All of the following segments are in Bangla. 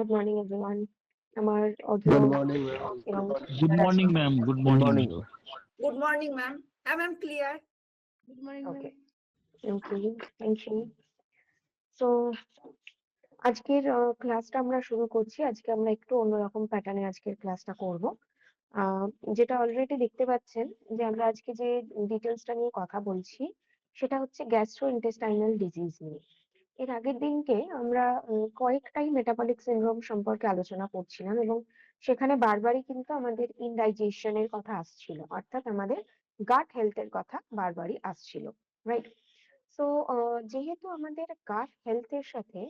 Good morning, everyone. আমার অডিও Good morning, ma'am. এবং Good ক্লিয়ার আছে? morning, ma'am. Good Good morning. morning. Good morning, ma'am. I'm clear. Good morning, okay, ma'am. Thank you. So আজকের ক্লাসটা আমরা শুরু করছি। আজকে আমরা একটু অন্যরকম প্যাটার্নে আজকের ক্লাসটা করব। আহ, যেটা অলরেডি দেখতে পাচ্ছেন যে আমরা আজকে যে ডিটেলসটা নিয়ে কথা বলছি সেটা হচ্ছে গ্যাস্ট্রো ইন্টেস্টাইনাল ডিজিজ নিয়ে। এর আগের দিনকে আমরা কয়েকটাই মেটাবলিক সিনড্রোম সম্পর্কে আলোচনা করছিলাম এবং সেখানে বারবারই কিন্তু আমাদের ইনডাইজেশনের কথা আসছিল, অর্থাৎ আমাদের গাট হেলথের কথা বারবারই আসছিল, রাইট? সো যেহেতু আমাদের গাট হেলথের সাথে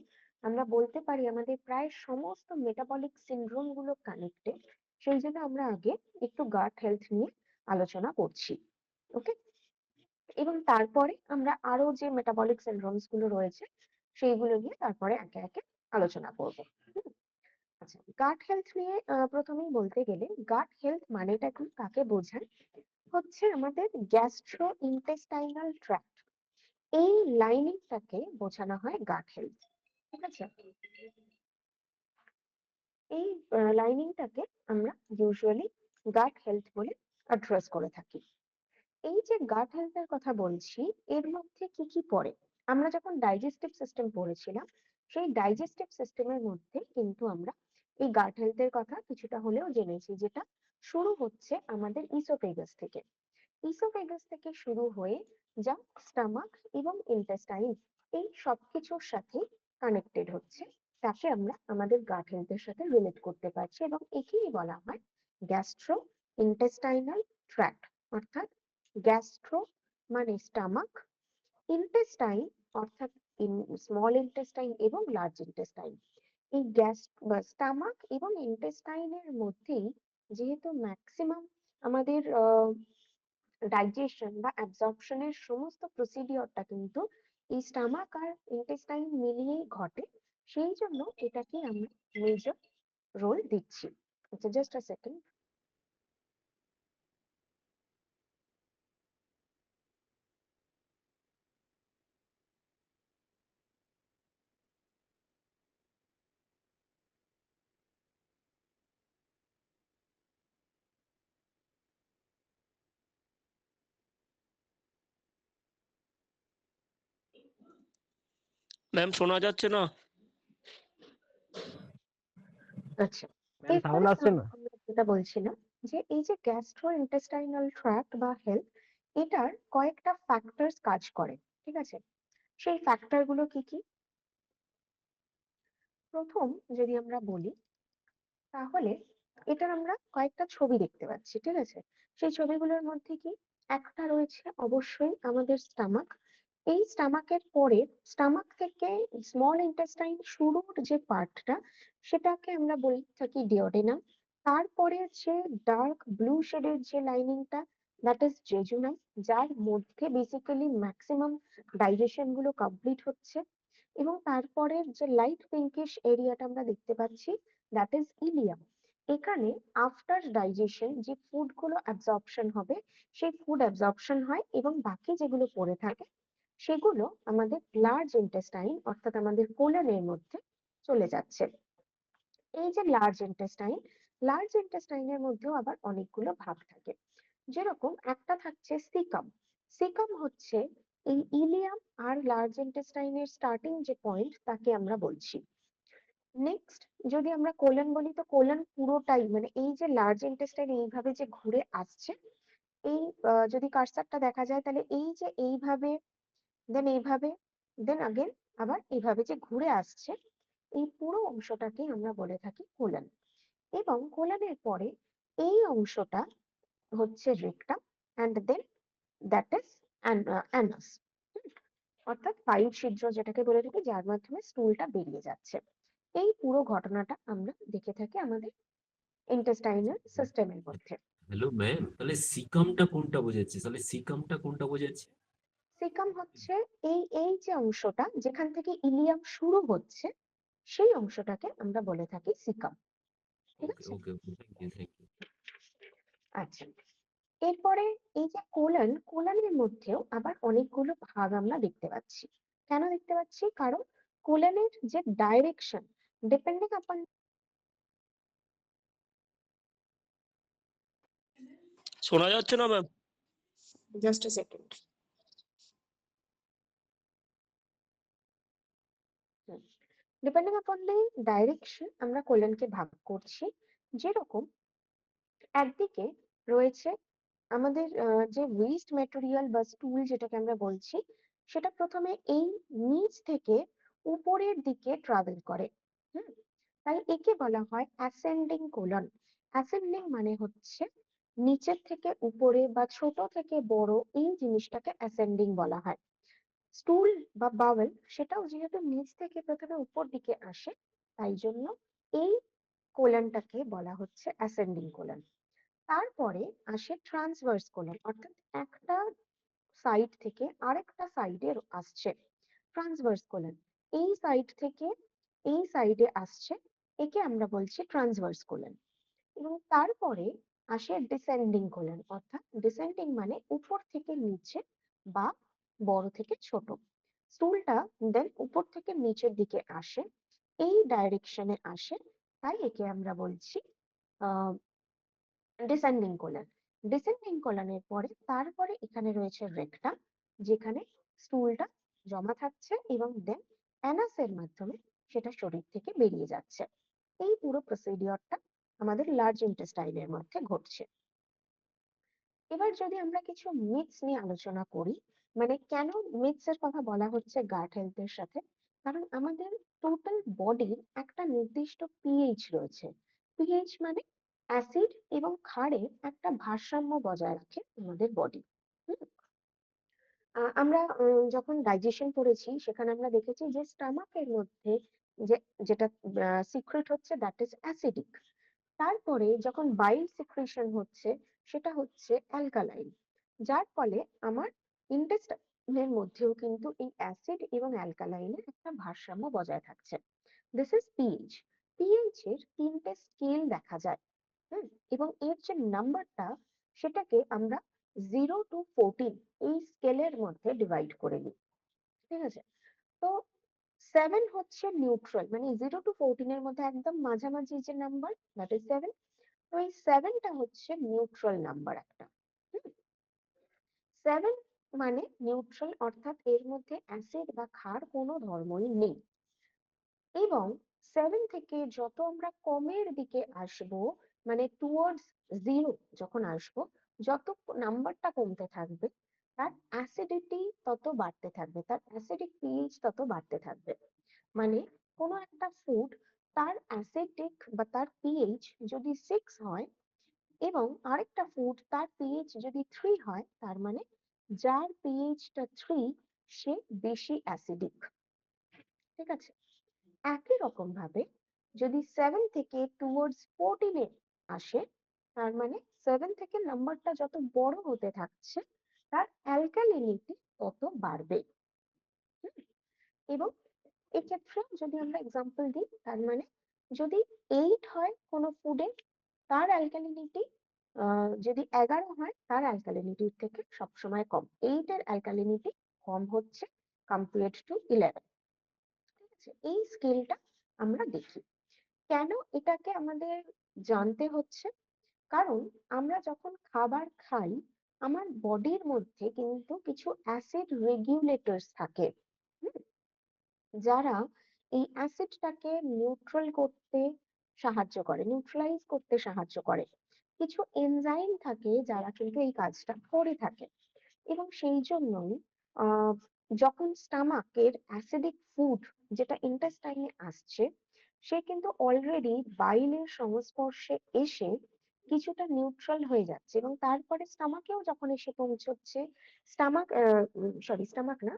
আমরা বলতে পারি আমাদের প্রায় সমস্ত মেটাবলিক সিনড্রোম গুলো কানেক্টেড, সেই জন্য আমরা আগে একটু গাট হেলথ নিয়ে আলোচনা করছি। ওকে, এবং তারপরে আমরা আরো যে মেটাবলিক সিনড্রোমস গুলো রয়েছে সেইগুলো নিয়ে তারপরে একে একে আলোচনা করব। আচ্ছা, গাট হেলথ নিয়ে প্রথমেই বলতে গেলে গাট হেলথ মানেটা কি, কাকে বোঝায়? হচ্ছে আমাদের গ্যাস্ট্রো ইন্টেস্টাইনাল ট্র্যাক্ট, এই লাইনিংটাকে বোঝানো হয় গাট হেলথ। ঠিক আছে, এই লাইনিংটাকে আমরা ইউজুয়ালি গাট হেলথ বলে অ্যাড্রেস করে থাকি। এই যে গাট হেলথের কথা বলছি, এর মধ্যে কি কি পড়ে? আমরা যখন ডাইজেস্টিভ সিস্টেম পড়েছিলাম, সেই ডাইজেস্টিভ সিস্টেমের মধ্যে কিন্তু আমরা এই গাট হেলথের কথা কিছুটা হলেও জেনেছি, যেটা শুরু হচ্ছে আমাদের ইসোফেগাস থেকে। ইসোফেগাস থেকে শুরু হয়ে যা স্টমাক এবং ইন্টেস্টাইন, এই সবকিছুর সাথে কানেক্টেড হচ্ছে, তাকে আমরা আমাদের গাট হেলথের সাথে রিলেট করতে পারছি এবং একেই বলা হয় গ্যাস্ট্রো ইন্টেস্টাইনাল ট্র্যাক্ট। অর্থাৎ গ্যাস্ট্রো মানে স্টমাক, ইন্টেস্টাইন অর্থাৎ স্মল ইন্টেস্টাইন এবং লার্জ ইন্টেস্টাইন। এই গ্যাস বা স্টমাক এবং ইন্টেস্টাইনের মধ্যেই যেহেতু ম্যাক্সিমাম আমাদের ডাইজেশন বা অ্যাবজর্পশনের সমস্ত প্রসিডিওরটা কিন্তু এই স্টমাক আর ইন্টেস্টাইন মিলিয়েই ঘটে, সেই জন্য এটাকে আমরা মেজর রোল দিচ্ছি। আচ্ছা, জাস্ট আ সেকেন্ড। ম্যাম শোনা যাচ্ছে না? আচ্ছা, ম্যাম এরপরে সাউন্ড আসছে না? আমরা যেটা বলছিলাম যে এই যে গ্যাস্ট্রো ইন্টেস্টাইনাল ট্র্যাক্ট বা হেলথ, এটার কয়েকটা ফ্যাক্টরস কাজ করে। ঠিক আছে, সেই ফ্যাক্টর গুলো কি কি? প্রথম যদি আমরা বলি, তাহলে এটার আমরা কয়েকটা ছবি দেখতে পাচ্ছি। ঠিক আছে, সেই ছবিগুলোর মধ্যে কি একটা রয়েছে? অবশ্যই আমাদের স্টামাক। এই স্টামাকের পরে স্টামাক থেকে স্মল ইন্টেস্টাইন শুরুর যে পার্টটা, সেটাকে আমরা বলে থাকি ডিওডেনাম। তারপরে যে ডার্ক ব্লু শেডের যে লাইনিংটা, দ্যাট ইজ জেজুনাম, যার মধ্যে বেসিক্যালি ম্যাক্সিমাম ডাইজেশন গুলো কমপ্লিট হচ্ছে। এবং তারপরে যে লাইট পিঙ্কিশ এরিয়াটা আমরা দেখতে পাচ্ছি, দ্যাট ইজ ইলিয়াম। এখানে আফটার ডাইজেশন যে ফুড গুলো অ্যাবজর্পশন হবে, সেই ফুড অ্যাবজর্পশন হয় এবং বাকি যেগুলো পড়ে থাকে সেগুলো আমাদের লার্জ ইন্টেস্টাইন অর্থাৎ আমাদের কোলনের মধ্যে চলে যাচ্ছে। এই যে লার্জ ইন্টেস্টাইনের মধ্যেও আবার অনেকগুলো ভাগ থাকে। যেরকম একটা থাকছে সিকাম। সিকাম হচ্ছে এই ইলিয়াম আর লার্জ ইন্টেস্টাইনের স্টার্টিং যে পয়েন্ট, তাকে আমরা বলছি। নেক্সট যদি আমরা কোলন বলি, তো কোলন পুরোটাই মানে এই যে লার্জ ইন্টেস্টাইন এইভাবে যে ঘুরে আসছে, এই যদি কার্সারটা দেখা যায় তাহলে এই যে এইভাবে, দেন এইভাবে, দেন আগেন আবার এইভাবে যে ঘুরে আসছে, এই পুরো অংশটাকে আমরা বলে থাকি কোলন। এবং কোলনের পরে এই অংশটা হচ্ছে rectum, and then that is anus, অর্থাৎ পায়ু ছিদ্র যেটাকে বলে থাকি, যার মাধ্যমে স্টুলটা বেরিয়ে যাচ্ছে। এই পুরো ঘটনাটা আমরা দেখে থাকি আমাদের ইন্টেস্টাইনাল সিস্টেমের মধ্যে। হ্যালো ম্যাম, তাহলে সিকামটা কোনটা বোঝাচ্ছে? তাহলে সিকামটা কোনটা বোঝাচ্ছে? সিকাম হচ্ছে এই এই যে অংশটা যেখান থেকে ইলিয়াম শুরু হচ্ছে, সেই অংশটাকে আমরা বলে থাকি সিকাম। ঠিক ওকে আছে, ওকে ওকে, থ্যাংক ইউ থ্যাংক ইউ। আচ্ছা। এরপরে এই যে কোলনের মধ্যেও আবার অনেকগুলো ভাগ আমরা দেখতে পাচ্ছি। কেন দেখতে পাচ্ছি? কারণ কোলনের যে ডাইরেকশন, ডিপেন্ডিং আপন শোনা যাচ্ছে না ma'am? Just a second. Depending আপন দি ডাইরেকশন আমরা কোলনকে ভাগ করছি। যেরকম একদিকে রয়েছে আমাদের যে ওয়েস্ট ম্যাটেরিয়াল বা স্টুল যেটাকে আমরা বলছি, সেটা প্রথমে এই নিচ থেকে উপরের দিকে ট্রাভেল করে। হুম, তাই একে বলা হয় অ্যাসেন্ডিং কোলন। অ্যাসেন্ডিং মানে হচ্ছে নিচের থেকে উপরে বা ছোট থেকে বড়, এই জিনিসটাকে অ্যাসেন্ডিং বলা হয়। স্টুল বা বাওয়েল সেটাও যেহেতু নিচ থেকে প্রথমে উপর দিকে আসে, তাই জন্য এই কোলনটাকে বলা হচ্ছে অ্যাসেন্ডিং কোলন। তারপরে আসে ট্রান্সভার্স কোলন, অর্থাৎ একটা সাইড থেকে আরেকটা সাইডে আসছে ট্রান্সভার্স কোলন। এই সাইড থেকে এই সাইডে আসছে, একে আমরা বলছি ট্রান্সভার্স কোলন। এবং তারপরে আসে ডিসেন্ডিং কোলন, অর্থাৎ ডিসেন্ডিং মানে উপর থেকে নিচে বা বড় থেকে ছোট। স্টুলটা দেন উপর থেকে নিচের দিকে আসে, এই ডাইরেকশনে আসে, তাই একে আমরা বলছি ডিসেন্ডিং কোলন। ডিসেন্ডিং কোলনের পরে তারপরে এখানে রয়েছে রেকটাম, যেখানে স্টুলটা জমা থাকছে এবং দেন অ্যানাসের মাধ্যমে সেটা শরীর থেকে বেরিয়ে যাচ্ছে। এই পুরো প্রসিডিওরটা আমাদের লার্জ ইন্টেস্টাইনের মধ্যে ঘটছে। এবার যদি আমরা কিছু মিথস নিয়ে আলোচনা করি, মানে কেন মিথস এর কথা বলা হচ্ছে গাট হেলথ এর সাথে, কারণ আমাদের টোটাল বডির একটা নির্দিষ্ট পিএইচ রয়েছে। পিএইচ মানে অ্যাসিড এবং ক্ষারের একটা ভারসাম্য বজায় রাখে আমাদের বডি। আমরা যখন ডাইজেশন পড়েছি সেখানে আমরা দেখেছি যে স্টমাকের মধ্যে যে যেটা সিক্রেট হচ্ছে দ্যাট ইজ অ্যাসিডিক। তারপরে যখন বাইল সিক্রেশন হচ্ছে সেটা হচ্ছে অ্যালকালাইন, যার ফলে আমার ইন্টেস্টাইনের মধ্যেও কিন্তু এই অ্যাসিড এবং অ্যালকালাইনের একটা ভারসাম্য বজায় থাকছে। This is pH. পিএইচ এর তিনটে স্কেল দেখা যায়। এবং এর যে নাম্বারটা সেটাকে আমরা 0 to 14 এই স্কেলের মধ্যে ডিভাইড করে নিই। ঠিক আছে, তো 7 হচ্ছে নিউট্রাল, মানে 0 to 14 এর মধ্যে একদম মাঝামাঝি যে নাম্বার দ্যাট ইজ 7। তো এই 7টা হচ্ছে নিউট্রাল নাম্বার একটা। 7 মানে নিউট্রাল, অর্থাৎ এর মধ্যে অ্যাসিড বা ক্ষার কোনো ধর্মই নেই। এবং 7 থেকে যত আমরা কমের দিকে আসব, মানে টুয়ার্ডস 0 যখন আসব, যত নাম্বারটা কমতে থাকবে তার অ্যাসিডিটি তত বাড়তে থাকবে, তার অ্যাসিডিক পিএইচ তত বাড়তে থাকবে। মানে কোনো একটা ফুড তার অ্যাসিডিক বা তার পিএইচ যদি 6 হয় এবং আরেকটা ফুড তার পিএইচ যদি 3 হয়, তার মানে যার পিএইচটা 3 সে বেশি অ্যাসিডিক। ঠিক আছে, একই রকম ভাবে যদি 7 থেকে টুয়ার্ডস 14 এ আসে, তার মানে 7 থেকে নাম্বারটা যত বড় হতে থাকছে তার অ্যালকালিনিটি তত বাড়বে। এবং এক্ষেত্রে যদি আমরা এক্সাম্পল দিই, তার মানে যদি 8 হয় কোনো ফুডে, তার অ্যালকালিনিটি যদি 11 হয় তার অ্যালকালিনিটির থেকে সবসময় কম। 8 এর অ্যালকালিনিটি কম হচ্ছে কম্পেয়ার্ড টু 11। ঠিক আছে, এই স্কেলটা আমরা দেখি। কেন এটাকে আমাদের জানতে হচ্ছে? কারণ আমরা যখন খাবার খাই, আমার বডির মধ্যে কিন্তু কিছু অ্যাসিড রেগুলেটরস থাকে, হুম, যারা এই অ্যাসিডটাকে নিউট্রাল করতে সাহায্য করে, নিউট্রালাইজ করতে সাহায্য করে। কিছু এনজাইম থাকে যারা কিন্তু এই কাজটা করে থাকে। এবং সেই জন্যই যখন স্টামাকের অ্যাসিডিক ফুড যেটা ইন্টেস্টাইনে আসছে, সে কিন্তু অলরেডি বাইলের সংস্পর্শে এসে কিছুটা নিউট্রাল হয়ে যাচ্ছে এবং তারপরে স্টামাকেও যখন এসে পৌঁছচ্ছে, স্টামাক না,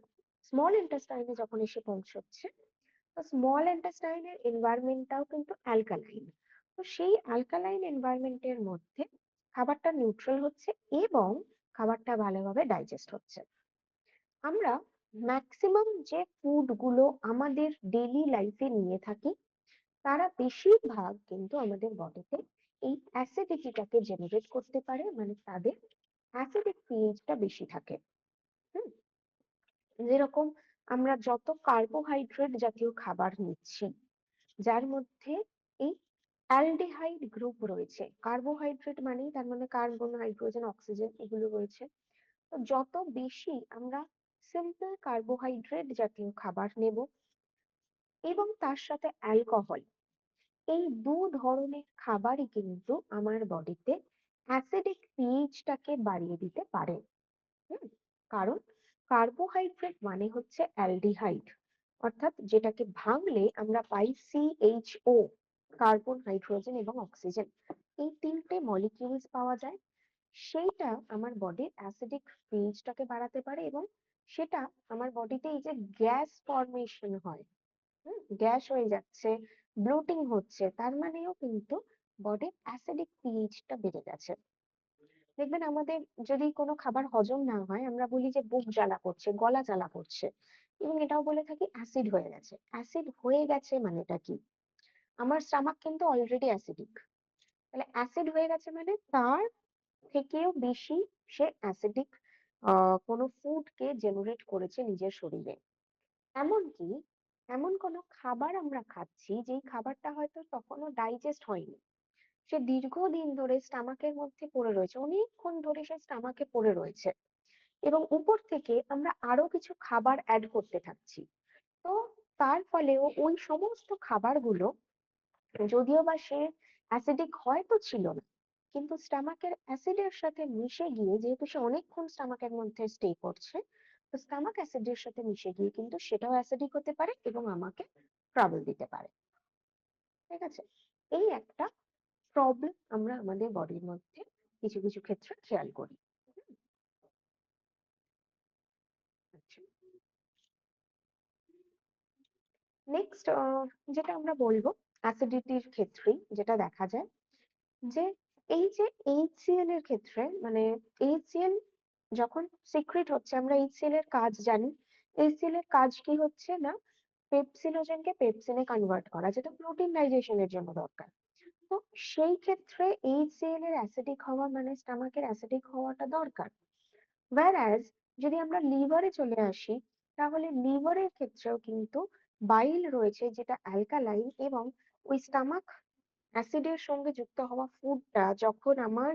স্মল ইন্টেস্টাইনে যখন এসে পৌঁছচ্ছে, তো স্মল ইন্টেস্টাইনের এনভায়রনমেন্টটাও কিন্তু অ্যালকালাইন। তো সেই অ্যালকালাইন এনভায়রনমেন্টের মধ্যে খাবারটা নিউট্রাল হচ্ছে এবং খাবারটা ভালোভাবে ডাইজেস্ট হচ্ছে। আমরা ম্যাক্সিমাম যে ফুড গুলো আমাদের ডেইলি লাইফে নিয়ে থাকি, তারা বেশিরভাগ কিন্তু আমাদের বডিতে এই অ্যাসিডিটিটাকে জেনারেট করতে পারে, মানে তাদের অ্যাসিডিক পিএইচটা বেশি থাকে। হুম, যেরকম আমরা যত কার্বোহাইড্রেট জাতীয় খাবার নিচ্ছি, যার মধ্যে এই অ্যালডিহাইড গ্রুপ রয়েছে। কার্বোহাইড্রেট মানেই তার মানে কার্বন, হাইড্রোজেন, অক্সিজেন এগুলো রয়েছে। তো যত বেশি আমরা সিম্পল কার্বোহাইড্রেট জাতীয় খাবার নেব এবং তার সাথে অ্যালকোহল, এই দু ধরনের খাবারই কিন্তু আমার বডিতে অ্যাসিডিক পিএইচটাকে বাড়িয়ে দিতে পারে। হুম, কারণ কার্বোহাইড্রেট মানে হচ্ছে অ্যালডিহাইড, অর্থাৎ যেটাকে ভাঙলে আমরা পাই CHO, কার্বন, হাইড্রোজেন এবং অক্সিজেন, এই তিনটে মলিকিউলস পাওয়া যায়। সেইটা আমার বডির অ্যাসিডিক পিএইচটাকে বাড়াতে পারে এবং সেটা আমার বডিতে এই যে গ্যাস ফর্মেশন হয়, গ্যাস হয়ে যাচ্ছে, ব্লোটিং হচ্ছে, তার মানেও কিন্তু বডির অ্যাসিডিক পিএইচটা বেড়ে গেছে। দেখবেন আমাদের যদি কোনো খাবার হজম না হয় আমরা বলি যে বুক জ্বালা করছে, গলা জ্বালা করছে, এবং এটাও বলে থাকি অ্যাসিড হয়ে গেছে। অ্যাসিড হয়ে গেছে মানেটা কি? আমার স্টমাক কিন্তু অলরেডি অ্যাসিডিক, তাহলে অ্যাসিড হয়ে গেছে মানে তার থেকেও বেশি সে অ্যাসিডিক কোনো ফুডকে জেনারেট করেছে নিজের শরীরে। এমনকি এমন কোনো খাবার আমরা খাচ্ছি যেই খাবারটা হয়তো তখনো ডাইজেস্ট হয়নি, সে দীর্ঘদিন ধরে স্টামাকের মধ্যে পড়ে রয়েছে, অনেকক্ষণ ধরে সে স্টামাকে পড়ে রয়েছে, এবং উপর থেকে আমরা আরো কিছু খাবার অ্যাড করতে থাকছি। তো তার ফলেও ওই সমস্ত খাবারগুলো যদিও বা সে অ্যাসিডিক হয়তো ছিল না, কিন্তু স্টামাকের অ্যাসিডের সাথে মিশে গিয়ে, যেহেতু সে অনেকক্ষণ স্টামাকের মধ্যে স্টে করছে, তো স্টামাক অ্যাসিডের সাথে মিশে গিয়ে কিন্তু সেটাও অ্যাসিডিক হতে পারে এবং আমাকে ট্রাবল দিতে পারে। ঠিক আছে, এই একটা প্রবলেম আমরা আমাদের বডির মধ্যে কিছু কিছু ক্ষেত্রে খেয়াল করি। নেক্সট যেটা আমরা বলবো অ্যাসিডিটির ক্ষেত্রেই যেটা দেখা যায়, যে এই যে HCl এর ক্ষেত্রে, মানে HCl যখন সিক্রেট হচ্ছে, আমরা HCl এর কাজ জানি। HCl এর কাজ কি হচ্ছে না, পেপসিনোজেনকে পেপসিনে কনভার্ট করা, যেটা প্রোটিন ডাইজেশনের জন্য দরকার। তো সেই ক্ষেত্রে HCl এর অ্যাসিডিক হওয়া মানে স্টমাকের অ্যাসিডিক হওয়াটা দরকার। whereas যদি আমরা লিভারে চলে আসি, তাহলে লিভারের ক্ষেত্রেও কিন্তু বাইল রয়েছে যেটা অ্যালকালাইন, এবং ওই স্টামাক অ্যাসিডের সঙ্গে যুক্ত হওয়া ফুডটা যখন আমার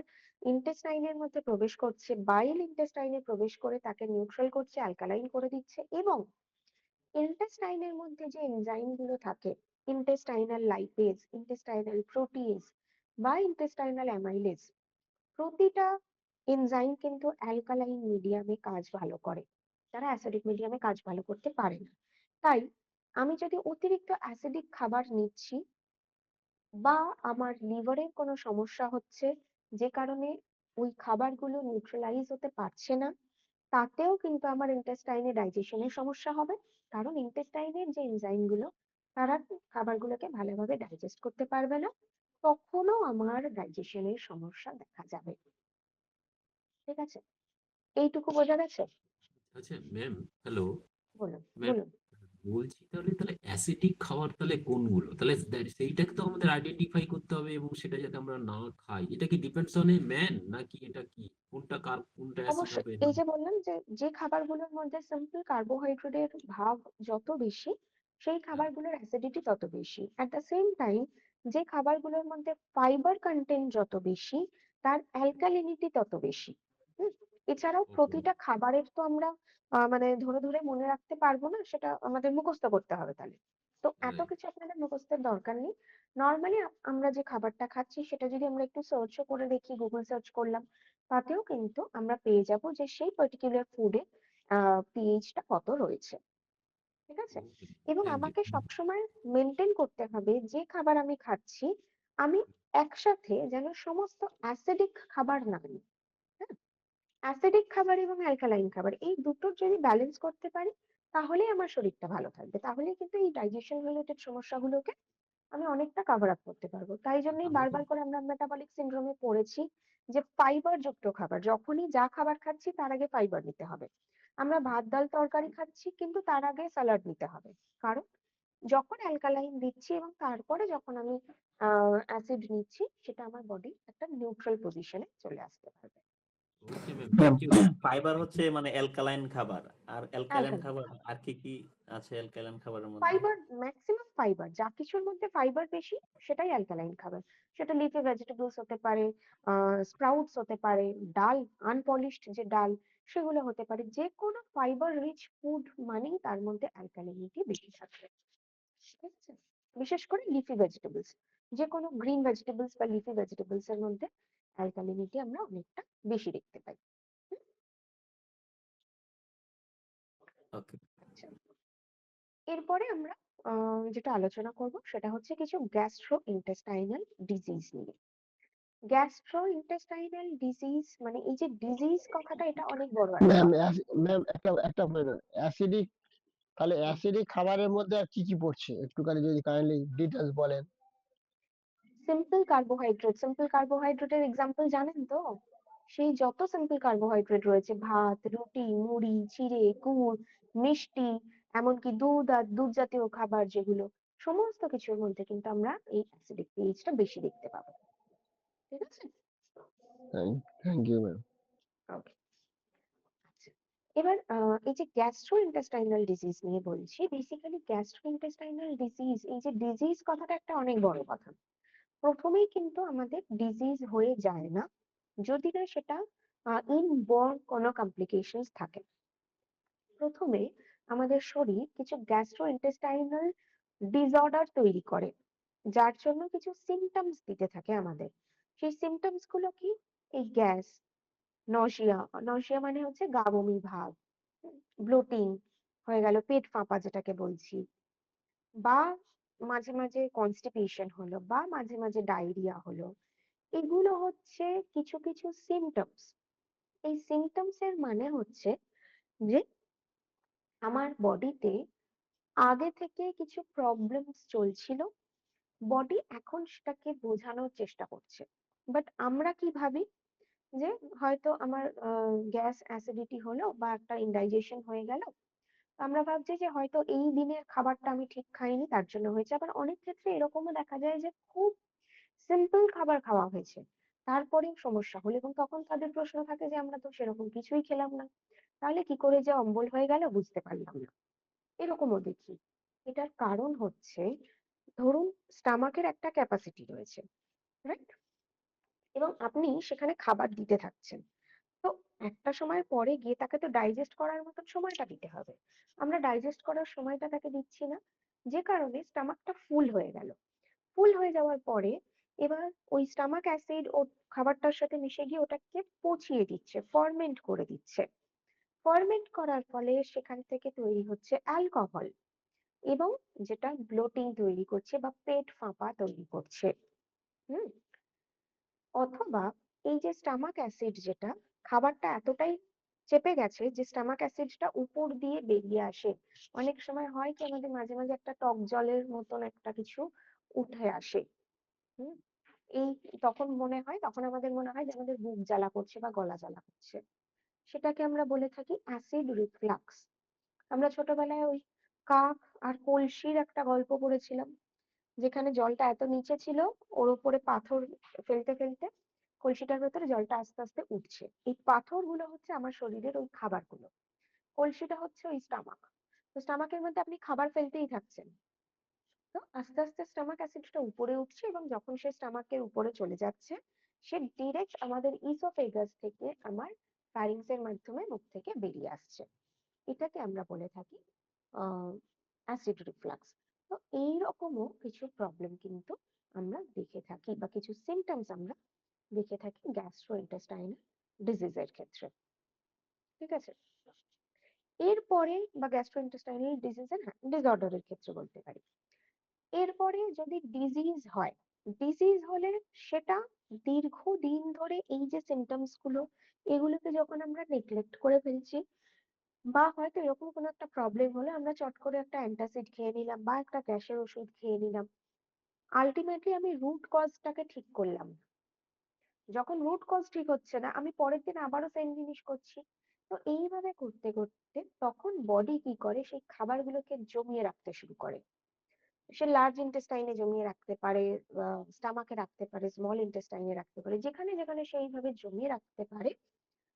ইন্টেস্টাইনের মধ্যে প্রবেশ করছে, বাইল ইন্টেস্টাইনে প্রবেশ করে তাকে নিউট্রাল করছে, অ্যালকালাইন করে দিচ্ছে, এবং ইন্টেস্টাইনের মধ্যে যে এনজাইম গুলো থাকে, ইন্টেস্টাইনাল লাইপেজ, ইন্টেস্টাইনাল প্রোটিয়েজ বা ইন্টেস্টাইনাল অ্যামাইলেজ, প্রতিটা এনজাইম কিন্তু অ্যালকালাইন মিডিয়ামে কাজ ভালো করে, তারা অ্যাসিডিক মিডিয়ামে কাজ ভালো করতে পারে না। তাই আমি যদি অতিরিক্ত অ্যাসিডিক খাবার নিচ্ছি বা আমার লিভারের কোনো সমস্যা হচ্ছে যে কারণে ওই খাবারগুলো নিউট্রালাইজ হতে পারছে না, তাতেও কিন্তু আমার ইন্টেস্টাইনে ডাইজেশনের সমস্যা হবে, কারণ ইন্টেস্টাইনের যে এনজাইম গুলো তারা খাবারগুলোকে ভালোভাবে ডাইজেস্ট করতে পারবে না, তখনও আমার ডাইজেশনের সমস্যা দেখা যাবে। ঠিক আছে, এইটুকু বোঝা গেছে? আচ্ছা ম্যাম, হ্যালো বলুন ম্যাম, বলুন। বলছি তাহলে তাহলে অ্যাসিডিক খাবার তাহলে কোনগুলো, তাহলে সেইটাকে তো আমাদের আইডেন্টিফাই করতে হবে এবং সেটা যাতে আমরা না খাই। এটা কি ডিপেন্ডস অন এ ম্যান, নাকি এটা কি কোনটা কার কোনটা অ্যাসিড অবশ্যই হবে না? এই যে বললাম যে যে খাবারগুলোর মধ্যে সিম্পল কার্বোহাইড্রেটের ভাগ যত বেশি, সেই হ্যাঁ, খাবারগুলোর অ্যাসিডিটি তত বেশি। অ্যাট দ্য সেম টাইম যে খাবারগুলোর মধ্যে ফাইবার কন্টেন্ট যত বেশি, তার অ্যালকালিনিটি তত বেশি। হুম, এছাড়াও ওকে, প্রতিটা খাবারের তো আমরা মানে ধরে ধরে মনে রাখতে পারবো না, সেটা আমাদের মুখস্থ করতে হবে তাহলে। তো এত রাইট। কিছু আপনাদের মুখস্থের দরকার নেই। নর্মালি আমরা যে খাবারটা খাচ্ছি সেটা যদি আমরা একটু সার্চও করে দেখি, গুগল সার্চ করলাম, তাতেও কিন্তু আমরা পেয়ে যাব যে সেই পার্টিকুলার ফুডে পিএইচটা কত রয়েছে। ঠিক আছে, ওকে, এবং থ্যাংক ইউ। আমাকে সবসময় মেনটেন করতে হবে যে খাবার আমি খাচ্ছি আমি একসাথে যেন সমস্ত অ্যাসিডিক খাবার না নিই। হ্যাঁ, অ্যাসিডিক খাবার এবং অ্যালকালাইন খাবার এই দুটোর যদি ব্যালেন্স করতে পারি, তাহলেই আমার শরীরটা ভালো থাকবে, তাহলেই কিন্তু এই ডাইজেশন রিলেটেড সমস্যাগুলোকে আমি অনেকটা কভার আপ করতে পারবো। তাই জন্যই তাহলে বারবার করে আমরা মেটাবলিক সিন্ড্রোমে পড়েছি যে ফাইবার যুক্ত খাবার, যখনই যা খাবার খাচ্ছি তার আগে ফাইবার নিতে হবে। আমরা ভাত ডাল তরকারি খাচ্ছি কিন্তু তার আগে স্যালাড নিতে হবে, কারণ যখন অ্যালকালাইন দিচ্ছি এবং তারপরে যখন আমি অ্যাসিড নিচ্ছি, সেটা আমার বডি একটা নিউট্রাল পজিশনে চলে আসতে পারবে। Okay ma'am, ma'am thank you. Fibre হচ্ছে মানে অ্যালকালাইন খাবার, আর অ্যালকালাইন অ্যালকালাইন খাবার আর কি কি আছে অ্যালকালাইন খাবারের মধ্যে? ফাইবার, ম্যাক্সিমাম ফাইবার, যা কিছুর মধ্যে ফাইবার বেশি সেটাই অ্যালকালাইন খাবার। সেটা লিফি ভেজিটেবলস হতে পারে, স্প্রাউটস হতে পারে, ডাল, আনপলিশড যে ডাল সেগুলো হতে পারে। যে কোনো ফাইবার রিচ ফুড মানেই তার মধ্যে অ্যালকালিনিটি বেশি থাকবে, ঠিক আছে? বিশেষ করে লিফি ভেজিটেবলস, যে কোনো গ্রিন ভেজিটেবলস বা লিফি ভেজিটেবলস এর মধ্যে অ্যালকালিনিটি আমরা অনেকটা বেশি দেখতে পাই। ওকে। আচ্ছা, এরপরে আমরা যেটা আলোচনা করব সেটা হচ্ছে কিছু গ্যাস্ট্রো ইন্টেস্টাইনাল ডিজিজ নিয়ে। গ্যাস্ট্রো ইন্টেস্টাইনাল ডিজিজ মানে এই যে ডিজিজ কথাটা, এটা অনেক বড় একটা ম্যাম কথা। ম্যাম একটা প্রশ্ন, অ্যাসিডিক, তাহলে অ্যাসিডিক খাবারের মধ্যে আর কি কি পড়ছে একটুখানি যদি কাইন্ডলি ডিটেলস বলেন। সিম্পল কার্বোহাইড্রেটের এক্সাম্পল জানেন তো? সেই যত সিম্পল কার্বোহাইড্রেট রয়েছে, ভাত, রুটি, মুড়ি, চিড়ে, গুড়, মিষ্টি, এমনকি দুধ আর দুধ জাতীয় খাবার যেগুলো, সমস্ত কিছুর মধ্যে কিন্তু আমরা এই অ্যাসিডিক পিএইচটা বেশি দেখতে পাবো, ঠিক আছে? Thank you ma'am. ওকে, আচ্ছা। এবার এই যে গ্যাস্ট্রো ইন্টেস্টাইনাল ডিজিজ নিয়ে বলছি, বেসিক্যালি গ্যাস্ট্রো ইন্টেস্টাইনাল ডিজিজ, এই যে ডিজিজ কথাটা একটা অনেক বড় কথা। প্রথমেই কিন্তু আমাদের ডিজিজ হয়ে যায় না যদি না সেটা ইনবর্ন কোনো কমপ্লিকেশনস থাকে। প্রথমে আমাদের শরীর কিছু গ্যাস্ট্রো ইন্টেস্টাইনাল ডিসঅর্ডার তৈরি করে, যার জন্য কিছু সিমটমস দিতে থাকে আমাদের। সেই সিমটমস গুলো কি? এই গ্যাস, নশিয়া, নশিয়া মানে হচ্ছে গা বমি ভাব, ব্লোটিং হয়ে গেল, পেট ফাঁপা যেটাকে বলছি, বা মাঝে মাঝে কনস্টিপেশন হলো, বা মাঝে মাঝে ডায়রিয়া হলো। এগুলো হচ্ছে কিছু কিছু সিমটমস। এই সিমটমস এর মানে হচ্ছে যে আমার বডিতে আগে থেকে কিছু প্রবলেমস চলছিল, বডি এখন সেটাকে বোঝানোর চেষ্টা করছে। বাট আমরা কি ভাবি যে হয়তো আমার গ্যাস অ্যাসিডিটি হলো বা একটা ইনডাইজেশন হয়ে গেল, আমরা ভাবছি যে হয়তো এই দিনের খাবারটা আমি ঠিক খাইনি তার জন্য হয়েছে। আবার অনেক ক্ষেত্রে এরকমও দেখা যায় যে খুব সিম্পল খাবার খাওয়া হয়েছে, তারপরেও সমস্যা হলো, এবং তখন তাদের প্রশ্ন থাকে যে আমরা তো সেরকম কিছুই খেলাম না, তাহলে কি করে যে অম্বল হয়ে গেল বুঝতে পারলাম না। এরকমও দেখি। এটার কারণ হচ্ছে, ধরুন স্টামাকের একটা ক্যাপাসিটি রয়েছে, রাইট? এবং আপনি সেখানে খাবার দিতে থাকছেন, তো একটা সময় পরে গিয়ে তাকে তো ডাইজেস্ট করার মতন সময়টা দিতে হবে। আমরা ডাইজেস্ট করার সময়টা তাকে দিচ্ছি না, যে কারণে স্টামাকটা ফুল হয়ে গেল। ফুল হয়ে যাওয়ার পরে এবার ওই স্টামাক অ্যাসিড ও খাবারটার সাথে মিশে গিয়ে ওটাকে পচিয়ে দিচ্ছে, ফরমেন্ট করে দিচ্ছে। ফরমেন্ট করার ফলে সেখান থেকে তৈরি হচ্ছে অ্যালকোহল, এবং যেটা ব্লোটিং তৈরি করছে বা পেট ফাঁপা তৈরি করছে। হুম। অথবা এই যে স্টামাক অ্যাসিড, যেটা খাবারটা এতটাই চেপে গেছে যে স্টামাক অ্যাসিডটা উপর দিয়ে বেরিয়ে আসে। অনেক সময় হয় কি আমাদের মাঝে মাঝে একটা টক জলের মতন একটা কিছু উঠে আসে। হুম। এই তখন আমাদের মনে হয় যে আমাদের বুক জ্বালা করছে বা গলা জ্বালা করছে। সেটাকে আমরা বলে থাকি অ্যাসিড রিফ্লাক্স। আমরা ছোটবেলায় ওই কাক আর কলসির একটা গল্প পড়েছিলাম, যেখানে জলটা এত নিচে ছিল, ওর উপরে পাথর ফেলতে ফেলতে কলসিটার ভেতরে জলটা আস্তে আস্তে উঠছে। এই পাথরগুলো হচ্ছে আমার শরীরের ওই খাবারগুলো, কলসিটা হচ্ছে ওই স্টামাক। তো স্টামাকের মধ্যে আপনি খাবার ফেলতেই থাকছেন, তো আস্তে আস্তে স্টামাক অ্যাসিডটা উপরে উঠছে, এবং যখন সে স্টামাকের উপরে চলে যাচ্ছে, সে ডিরেক্ট আমাদের ইসোফেগাস থেকে আমার ফ্যারিংস এর মাধ্যমে মুখ থেকে বেরিয়ে আসছে। এটাকে আমরা বলে থাকি অ্যাসিড রিফ্লাক্স। তো এইরকমও কিছু প্রবলেম কিন্তু আমরা দেখে থাকি, বা কিছু সিমটমস আমরা দেখে থাকি গ্যাস্ট্রোইন্টেস্টাইনাল ডিজিজের ক্ষেত্রে, ঠিক আছে? এরপরে বা গ্যাস্ট্রোইন্টেস্টাইনাল ডিজিজের ডিসঅর্ডারের ক্ষেত্রে বলতে পারি। এরপরে যদি ডিজিজ হয়, ডিজিজ হলে সেটা দীর্ঘদিন ধরে এই যে সিমটমস গুলো, এগুলোকে যখন আমরা নেগলেক্ট করে ফেলছি, বা হয়তো এরকম কোনো একটা প্রবলেম হলে আমরা চট করে একটা অ্যান্টাসিড খেয়ে নিলাম বা একটা গ্যাসের ওষুধ খেয়ে নিলাম, আলটিমেটলি আমি রুট কজটাকে ঠিক করলাম না। যখন রুট কজ ঠিক হচ্ছে না, আমি পরের দিন আবারও সেম জিনিস করছি। তো এইভাবে করতে করতে তখন বডি কি করে, সেই খাবারগুলোকে জমিয়ে রাখতে শুরু করে। সে লার্জ ইন্টেস্টাইনে জমিয়ে রাখতে পারে, স্টামাকে রাখতে পারে, স্মল ইন্টেস্টাইনে রাখতে পারে, যেখানে যেখানে সেইভাবে জমিয়ে রাখতে পারে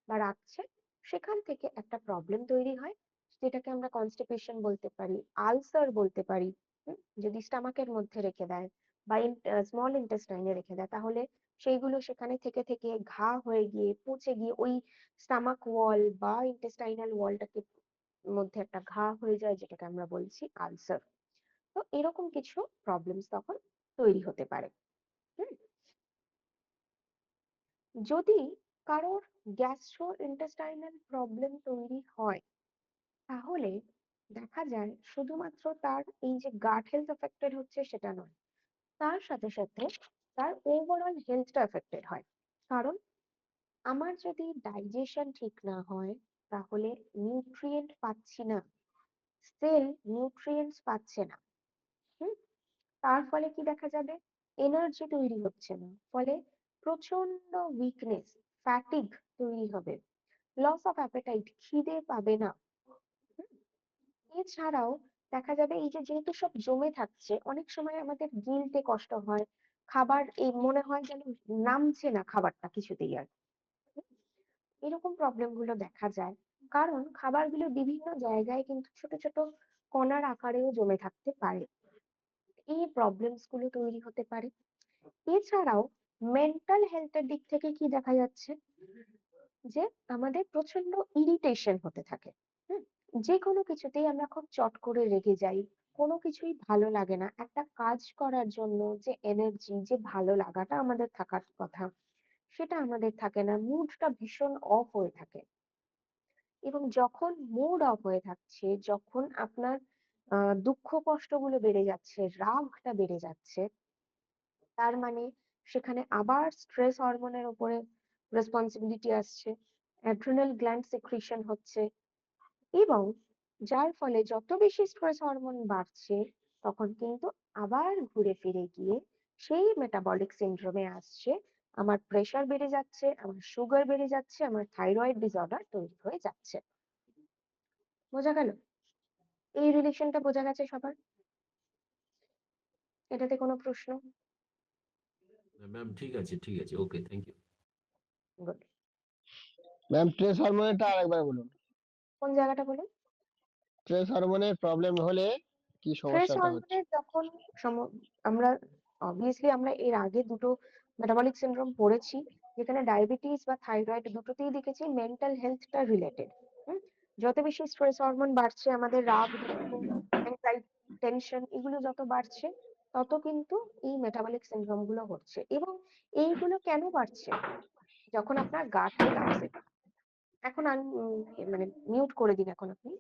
বা রাখছে, সেখান থেকে একটা প্রবলেম তৈরি হয়, যেটাকে আমরা কনস্টিপেশন বলতে পারি, আলসার বলতে পারি। যদি স্টমাকের মধ্যে রেখে দেয় বা স্মল ইন্টেস্টাইনে রেখে দেয়, তাহলে সেইগুলো সেখানে থেকে থেকে ঘা হয়ে গিয়ে পচে গিয়ে ওই স্টমাক ওয়াল বা ইন্টেস্টাইনাল ওয়ালটাকে মধ্যে একটা ঘা হয়ে যায়, যেটাকে আমরা বলছি আলসার। তো এরকম কিছু প্রবলেমস তখন তৈরি হতে পারে। হুম, যদি কারোর গ্যাস্ট্রো ইন্টেস্টাইনাল প্রবলেম তৈরি হয়, তাহলে দেখা যায় শুধুমাত্র তার এই যে গাট হেলথ এফেক্টেড হচ্ছে সেটা নয়, তার সাথে সাথে তার ওভারঅল হেলথটা এফেক্টেড হয়। কারণ আমার যদি ডাইজেশন ঠিক না হয়, তাহলে নিউট্রিয়েন্ট পাচ্ছি না, সেল নিউট্রিয়েন্টস পাচ্ছে না। হুম, তার ফলে কি দেখা যাবে, এনার্জি তৈরি হচ্ছে না, ফলে প্রচন্ড উইকনেস, ফ্যাটিগ তৈরি হবে, লস অফ অ্যাপেটাইট, খিদে পাবে না। হুম, এছাড়াও দেখা যাবে এই যে যেহেতু সব জমে থাকছে, অনেক সময় আমাদের গিলতে কষ্ট হয়, খাবার এই মনে হয় যেন নামছে না খাবারটা কিছুতেই আর। হুম, এরকম প্রবলেম গুলো দেখা যায়, কারণ খাবারগুলো বিভিন্ন জায়গায় কিন্তু ছোট ছোট কণার আকারেও জমে থাকতে পারে। এই প্রবলেমস গুলো তৈরি হতে পারে। এছাড়াও মেন্টাল হেলথের দিক থেকে কি দেখা যাচ্ছে, যে আমাদের প্রচন্ড ইরিটেশন হতে থাকে। হুম, যে কোনো কিছুতেই আমরা খুব চট করে রেগে যাই, কোনো কিছুই ভালো লাগে না, একটা কাজ করার জন্য যে এনার্জি, যে ভালো লাগাটা আমাদের থাকার কথা, সেটা আমাদের থাকে না, মুডটা ভীষণ অফ হয়ে থাকে। এবং যখন মুড অফ হয়ে থাকছে, যখন আপনার দুঃখ কষ্টগুলো বেড়ে যাচ্ছে, রাগটা বেড়ে যাচ্ছে, তার মানে সেখানে আবার স্ট্রেস হরমোনের উপরে রেসপন্সিবিলিটি আসছে, অ্যাড্রিনাল গ্ল্যান্ড সিক্রিশন হচ্ছে, এবং যার ফলে যত বেশি স্ট্রেস হরমোন বাড়ছে, তখন কিন্তু আবার ঘুরে ফিরে গিয়ে সেই মেটাবলিক সিন্ড্রোমে আসছে, আমার প্রেশার বেড়ে যাচ্ছে, আমার সুগার বেড়ে যাচ্ছে, আমার থাইরয়েড ডিসঅর্ডার তৈরি হয়ে যাচ্ছে। বোঝা গেল? এই রিলেশনটা বোঝা গেছে সবার? এটাতে কোনো প্রশ্ন? ম্যাম ঠিক আছে, okay, thank you. Good. Ma'am trace হরমোনেরটা আরেকবার বলুন। কোন জায়গাটা বলুন? ট্রেস হরমোনের প্রবলেম হলে কি স্ট্রেস সমস্যাটা হচ্ছে? হরমোনের যখন আমরা অবভিয়াসলি আমরা এর আগে দুটো মেটাবলিক সিন্ড্রোম পড়েছি, যেখানে ডায়াবেটিস বা থাইরয়েড দুটোতেই দেখেছি মেন্টাল হেলথটা রিলেটেড। যত বেশি স্ট্রেস হরমোন বাড়ছে, আমাদের রাগ, দুঃখ, অ্যাংজাইটি, টেনশন এগুলো যত বাড়ছে, তত কিন্তু এই মেটাবলিক সিন্ড্রোম গুলো হচ্ছে। এবং এইগুলো কেন বাড়ছে? যখন আপনার গাট হেলথ আপসেট, এখন মানে মিউট করে দিন এখন আপনি।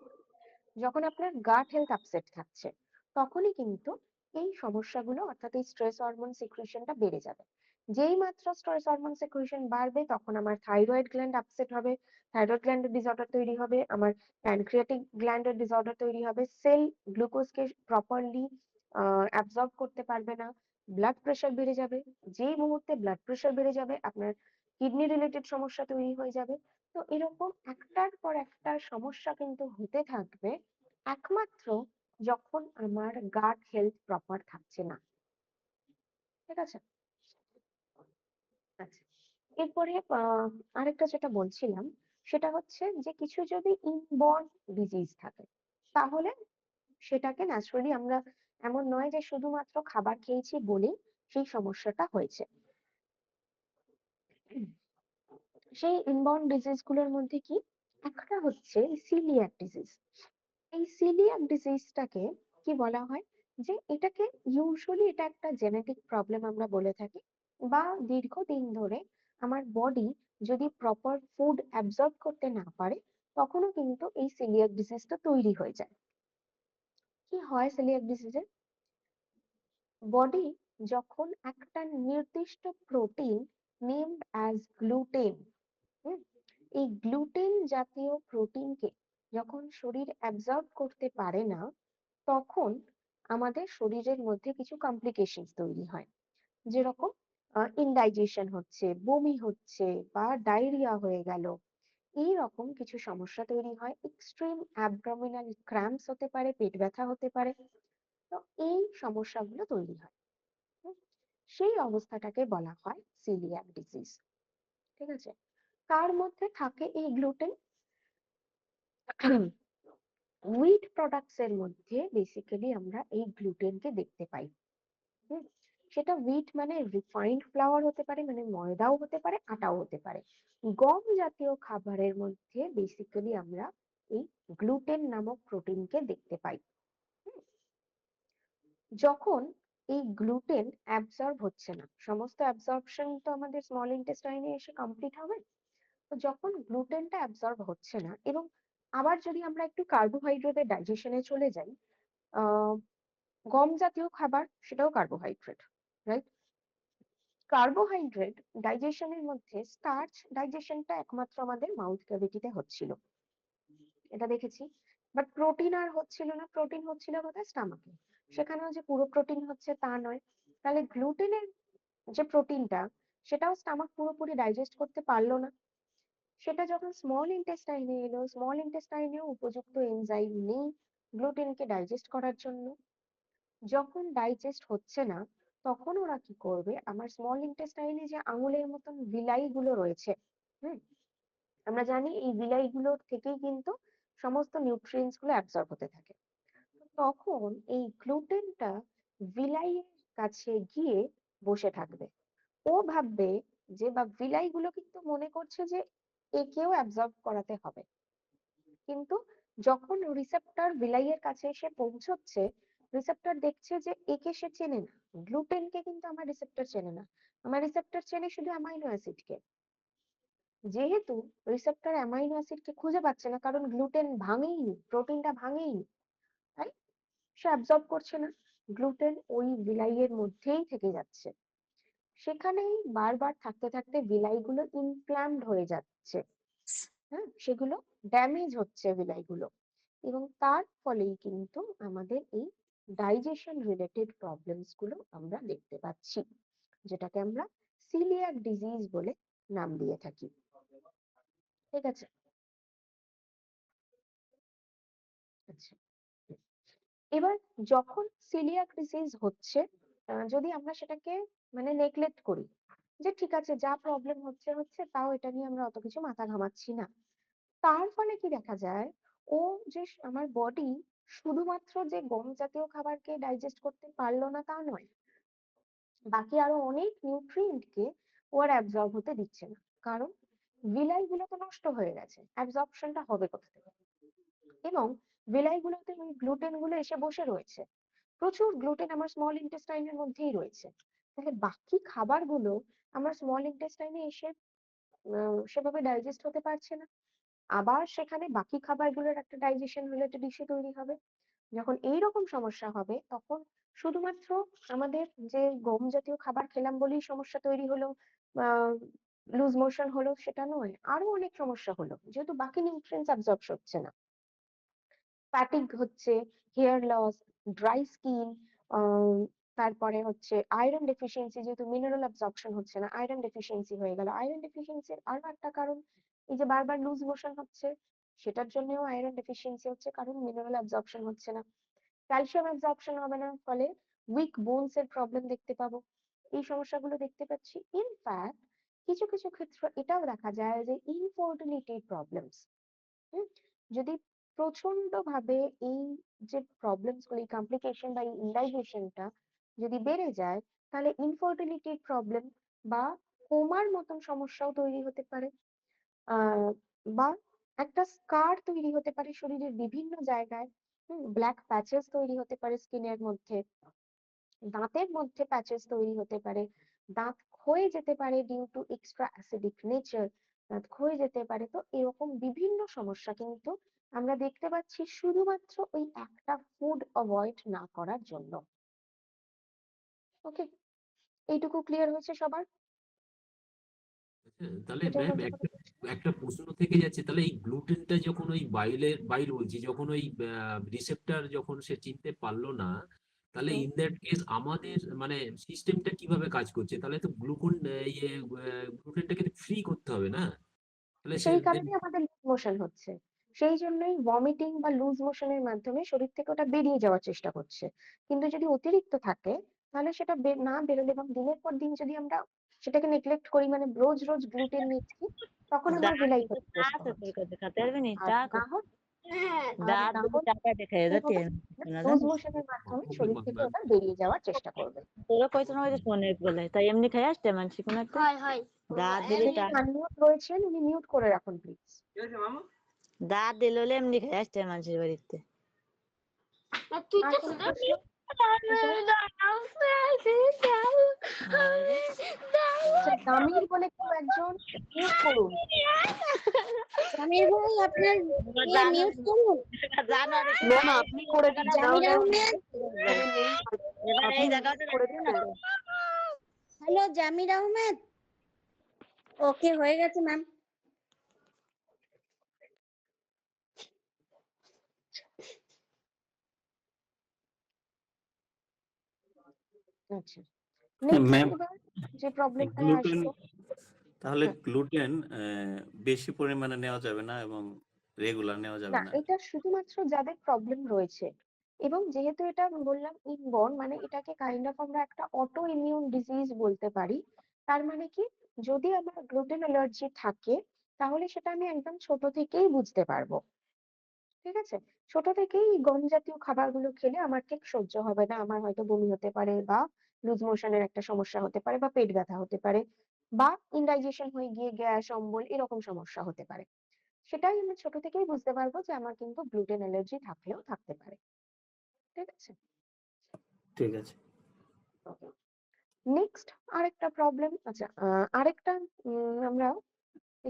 যখন আপনার গাট হেলথ আপসেট থাকছে, তখনই কিন্তু এই সমস্যাগুলো, অর্থাৎ এই স্ট্রেস হরমোন সিক্রিশনটা বেড়ে যাবে। যেই মাত্র স্ট্রেস হরমোন সিক্রিশন বাড়বে, তখন আমার থাইরয়েড গ্ল্যান্ড আপসেট হবে, থাইরয়েড গ্ল্যান্ডের ডিসঅর্ডার তৈরি হবে, আমার প্যানক্রিয়াটিক গ্ল্যান্ডের ডিসঅর্ডার তৈরি হবে, সেল গ্লুকোজকে প্রপারলি অ্যাবজর্ব করতে পারবে না, ব্লাড প্রেশার বেড়ে যাবে, যেই মুহূর্তে ব্লাড প্রেশার বেড়ে যাবে আপনার কিডনি রিলেটেড সমস্যা তৈরি হয়ে যাবে। তো এরকম একটার পর একটা সমস্যা কিন্তু হতে থাকবে, একমাত্র যখন আমার গাট হেলথ প্রপার থাকছে না। ঠিক আছে? আচ্ছা, এরপরে আরেকটা যেটা বলছিলাম, সেটা হচ্ছে যে কিছু যদি ইনবর্ন ডিজিজ থাকে, তাহলে সেটাকে ন্যাচারালি আমরা, এমন নয় যে শুধুমাত্র খাবার খেয়েছি বলেই সেই সমস্যাটা হয়েছে। সেই ইনবর্ন ডিজিজ গুলোর মধ্যে কি একটা হচ্ছে সিলিয়াক ডিজিজ। এই সিলিয়াক ডিজিজটাকে কি বলা হয়, যে এটাকে ইউজুয়ালি এটা একটা জেনেটিক প্রবলেম আমরা বলে থাকি, বা দীর্ঘদিন ধরে আমার বডি যদি প্রপার ফুড অ্যাবজর্ব করতে না পারে, তখনও কিন্তু এই সিলিয়াক ডিজিজটা তৈরি হয়ে যায়। কি হয় সিলিয়াক ডিজিজে, বডি যখন একটা নির্দিষ্ট প্রোটিন নেমড অ্যাজ গ্লুটেন, এই গ্লুটেন জাতীয় প্রোটিনকে যখন শরীর অ্যাবজর্ব করতে পারে না, তখন আমাদের শরীরের মধ্যে কিছু কমপ্লিকেশন তৈরি হয়, যেরকম ইনডাইজেশন হচ্ছে, বমি হচ্ছে, বা ডায়রিয়া হয়ে গেল, এই রকম কিছু সমস্যা তৈরি হয়, এক্সট্রিম অ্যাবডোমিনাল ক্র্যাম্পস হতে পারে, পেট ব্যথা হতে পারে। তো এই সমস্যাগুলো তৈরি হয়। হুম, সেই অবস্থাটাকে বলা হয় সিলিয়াক ডিজিজ। ঠিক আছে? কার মধ্যে থাকে এই গ্লুটেন? হুইট প্রোডাক্টস এর মধ্যে বেসিক্যালি আমরা এই গ্লুটেনকে দেখতে পাই। হুম, সেটা হুইট মানে রিফাইন্ড ফ্লাওয়ার হতে পারে, মানে ময়দাও হতে পারে, আটাও হতে পারে। গম জাতীয় খাবারের মধ্যে বেসিক্যালি আমরা এই গ্লুটেন নামক প্রোটিনকে দেখতে পাই। হুম, যখন এই গ্লুটেন অ্যাবসর্ব হচ্ছে না, সমস্ত অ্যাবসর্পশন তো আমাদের স্মল ইন্টেস্টাইনে এসে কমপ্লিট হবে। তো যখন গ্লুটেনটা অ্যাবসর্ব হচ্ছে না, এবং আবার যদি আমরা একটু কার্বোহাইড্রেটের ডাইজেশনে চলে যাই, আহ গম জাতীয় খাবার সেটাও কার্বোহাইড্রেট, রাইট? কার্বোহাইড্রেট ডাইজেশনের মধ্যে স্টার্চ ডাইজেশনটা একমাত্র আমাদের মাউথ ক্যাভিটিতে হচ্ছিল, এটা দেখেছি। বাট প্রোটিন আর হচ্ছিল না, প্রোটিন হচ্ছিল কোথায়? স্টামাকে। সেখানেও যে পুরো প্রোটিন হচ্ছে তা নয়। তাহলে গ্লুটেনের যে প্রোটিনটা, সেটাও স্টামাক পুরোপুরি ডাইজেস্ট করতে পারলো না। সেটা যখন স্মল ইন্টেস্টাইনে এলো, স্মল ইন্টেস্টাইনেও উপযুক্ত এনজাইম নেই গ্লুটেনকে ডাইজেস্ট করার জন্য। যখন ডাইজেস্ট হচ্ছে না, তখন ওরা কি করবে? আমার স্মল ইন্টেস্টাইনে যে আঙুলের মতন ভিলাই গুলো রয়েছে, হুম, আমরা জানি এই ভিলাই গুলোর থেকেই কিন্তু সমস্ত নিউট্রিয়েন্টস গুলো অ্যাবসর্ব হতে থাকে। তখন এই গ্লুটেনটা ভিলাইয়ের কাছে গিয়ে বসে থাকবে। ও ভাববে যে, বা ভিলাই গুলো কিন্তু মনে করছে যে একেও অ্যাবসর্ব করাতে হবে, কিন্তু যখন রিসেপ্টর ভিলাইয়ের কাছে এসে পৌঁছচ্ছে, রিসেপ্টর দেখছে যে একে সে চেনে না, গ্লুটেনকে কিন্তু আমার রিসেপ্টর চেনে না। আমার রিসেপ্টর চেনে শুধু অ্যামাইনো অ্যাসিডকে। যেহেতু রিসেপ্টর অ্যামাইনো অ্যাসিডকে খুঁজে পাচ্ছে না, কারণ গ্লুটেন ভাঙেইনি, প্রোটিনটা ভাঙেইনি, তাই সে অ্যাবসর্ব করছে না। গ্লুটেন ওই ভিলাইয়ের মধ্যেই থেকে যাচ্ছে, সেখানেই বারবার থাকতে থাকতে ভিলাইগুলো ইনফ্ল্যামড হয়ে যাচ্ছে। হ্যাঁ, সেগুলো ড্যামেজ হচ্ছে ভিলাইগুলো, এবং তার ফলেই কিন্তু আমাদের এই ডাইজেশন রিলেটেড প্রবলেমস গুলো আমরা দেখতে পাচ্ছি, যেটাকে আমরা সিলিয়াক ডিজিজ বলে নাম দিয়ে থাকি। ঠিক আছে? আচ্ছা, এবার যখন সিলিয়াক ডিজিজ হচ্ছে, যদি আমরা সেটাকে মানে নেগলেক্ট করি, যে ঠিক আছে যা প্রবলেম হচ্ছে হচ্ছে, তাও এটা নিয়ে আমরা অত কিছু মাথা ঘামাচ্ছি না, তার ফলে কি দেখা যায়? ও যে আমার বডি শুধুমাত্র যে গম জাতীয় খাবারকে ডাইজেস্ট করতে পারলো না তা নয়, বাকি আরো অনেক নিউট্রিয়েন্টকে ও আর অ্যাবজর্ব হতে দিচ্ছে না। কারণ ভিলাই গুলো তো নষ্ট হয়ে গেছে, অ্যাবজর্পশনটা হবে কোথা থেকে? এবং ভিলাই গুলোতে ওই গ্লুটেন গুলো এসে বসে রয়েছে, প্রচুর গ্লুটেন আমার স্মল ইন্টেস্টাইনের মধ্যেই রয়েছে। তাহলে বাকি খাবারগুলো আমার স্মল ইন্টেস্টাইনে এসে সেভাবে ডাইজেস্ট হতে পারছে না। আবার সেখানে বাকি খাবারগুলোর একটা ডাইজেশন রিলেটেড ইস্যু তৈরি হবে। যখন এইরকম সমস্যা হবে, তখন শুধুমাত্র আমাদের যে গম জাতীয় খাবার খেলাম বলেই সমস্যা তৈরি হলো, লুজ মোশন হলো, সেটা নয়, আরো অনেক সমস্যা হলো, যেহেতু বাকি নিউট্রিয়েন্টস অ্যাবজর্ব হচ্ছে না। ফ্যাটিগ হচ্ছে, হেয়ার লস, ড্রাই স্কিন, তারপরে হচ্ছে আয়রন ডেফিসিয়েন্সি, যেহেতু মিনারেল অ্যাবজর্পশন হচ্ছে না, আয়রন ডেফিসিয়েন্সি হয়ে গেল। আয়রন ডেফিসিয়েন্সির আরো একটা কারণ এই যে বারবার লুজ মোশন হচ্ছে, সেটার জন্যও আয়রন ডেফিসিয়েন্সি হচ্ছে, কারণ মিনারেল অ্যাবজর্পশন হচ্ছে না। ক্যালসিয়াম অ্যাবজর্পশন হবে না, ফলে উইক বোনস এর প্রবলেম দেখতে পাবো। এই সমস্যাগুলো দেখতে পাচ্ছি। ইনফ্যাক্ট কিছু কিছু ক্ষেত্রে এটাও দেখা যায় যে ইনফার্টিলিটি প্রবলেমস, যদি প্রচন্ড ভাবে এই যে প্রবলেমস গুলো, কমপ্লিকেশন বা ইনডাইজেশনটা যদি বেড়ে যায়, তাহলে ইনফার্টিলিটির প্রবলেম বা কোমার মতন সমস্যাও তৈরি হতে পারে। আহ বা একটা স্কার তৈরি হতে পারে শরীরের বিভিন্ন জায়গায়, ব্ল্যাক প্যাচেস তৈরি হতে পারে স্কিনের মধ্যে, দাঁতের মধ্যে প্যাচেস তৈরি হতে পারে, দাঁত ক্ষয়ে যেতে পারে due to extra acidic nature, দাঁত ক্ষয়ে যেতে পারে। তো এরকম বিভিন্ন সমস্যা কিন্তু আমরা দেখতে পাচ্ছি শুধুমাত্র ওই একটা ফুড অ্যাভয়েড না করার জন্য। ওকে, এইটুকু ক্লিয়ার হয়েছে সবার? হ্যাঁ, তাহলে এটার ম্যাম মধ্যে কোনো একটা একটা প্রশ্ন থেকে যাচ্ছে, তাহলে এই গ্লুটেনটা যখন ওই বাইল বলছি, যখন ওই রিসেপ্টর যখন সে চিনতে পারলো না, তাহলে হুম, ইন দ্যাট কেস আমাদের মানে সিস্টেমটা কিভাবে কাজ করছে? তাহলে তো গ্লুটেনটাকে ফ্রি করতে হবে না? তাহলে সে সেই then কারণে আমাদের লুজ মোশন হচ্ছে, সেই জন্যই ভমিটিং বা লুজ মোশনের মাধ্যমে শরীর থেকে ওটা বেরিয়ে যাওয়ার চেষ্টা করছে। কিন্তু যদি অতিরিক্ত থাকে, তাহলে সেটা না বেরোলে এবং দিনের পর দিন যদি আমরা সেটাকে নেগলেক্ট করি, মানে রোজ রোজ গ্লুটেন নিচ্ছি, তখন আমার বিলাই দাঁত খেতে আছে বসতে তোর হচ্ছে। কাছে খাতে পারবি নি আর চা না হলে দাঁত না দুটো হলে চাপা দেখে কি যাচ্ছে হবে? শোনা লুজ জানিস মোশনের মাধ্যমে ওকে শরীর থেকে ম্যাম। ওটা বেরিয়ে যাওয়ার চেষ্টা করবে। তোরা কইছো না ওই যে ফোনের বেলায় তাই এমনি খাই আসতে মানছি কোন একটা দাঁত দিলে যিনি আনমিউট রয়েছেন উনি মিউট করে রাখুন প্লিজ। দাঁত দিলে হলে এমনি খাই আসতে মানুষের বাড়িতে আর কোনো প্রশ্ন? আচ্ছা, দামির বলে কেউ একজন মিউট করুন। সামির ভাই আপনার মিউট করুন। ম্যাম আপনি করে দিন, জামির নাহলে আহমেদ, যিনি নেই, এবার আপনি এই জায়গাতে করে দিন না। হ্যালো জামির আহমেদ। ওকে হয়ে গেছে ম্যাম। আচ্ছা, নেক্সট ম্যাম এবার যে প্রবলেমটা গ্লুটেন, আসলো, তাহলে হ্যাঁ। গ্লুটেন বেশি পরিমাণে নেওয়া যাবে না এবং রেগুলার নেওয়া যাবে না, না। এটা শুধুমাত্র যাদের প্রবলেম রয়েছে, এবং যেহেতু এটা আমি বললাম ইনবর্ন, মানে এটাকে কাইন্ড অফ আমরা একটা অটো ইমিউন ডিজিজ বলতে পারি। তার মানে কি, যদি আমার গ্লুটেন অ্যালার্জি থাকে তাহলে সেটা আমি একদম ছোট থেকেই বুঝতে পারবো। ঠিক আছে, ছোট থেকেই গম জাতীয় খাবারগুলো খেলে আমার ঠিক সহ্য হবে না, আমার হয়তো বমি হতে পারে, বা লুজ মোশনের একটা সমস্যা হতে পারে, বা পেট ব্যথা হতে পারে, বা ইনডাইজেশন হয়ে গিয়ে গ্যাস অম্বল এরকম সমস্যা হতে পারে। সেটাই আমি ছোট থেকেই বুঝতে পারবো যে আমার কিন্তু গ্লুটেন অ্যালার্জি থাকলেও থাকতে পারে। ঠিক আছে, ঠিক আছে। নেক্সট আরেকটা প্রবলেম। আচ্ছা, আরেকটা আমরা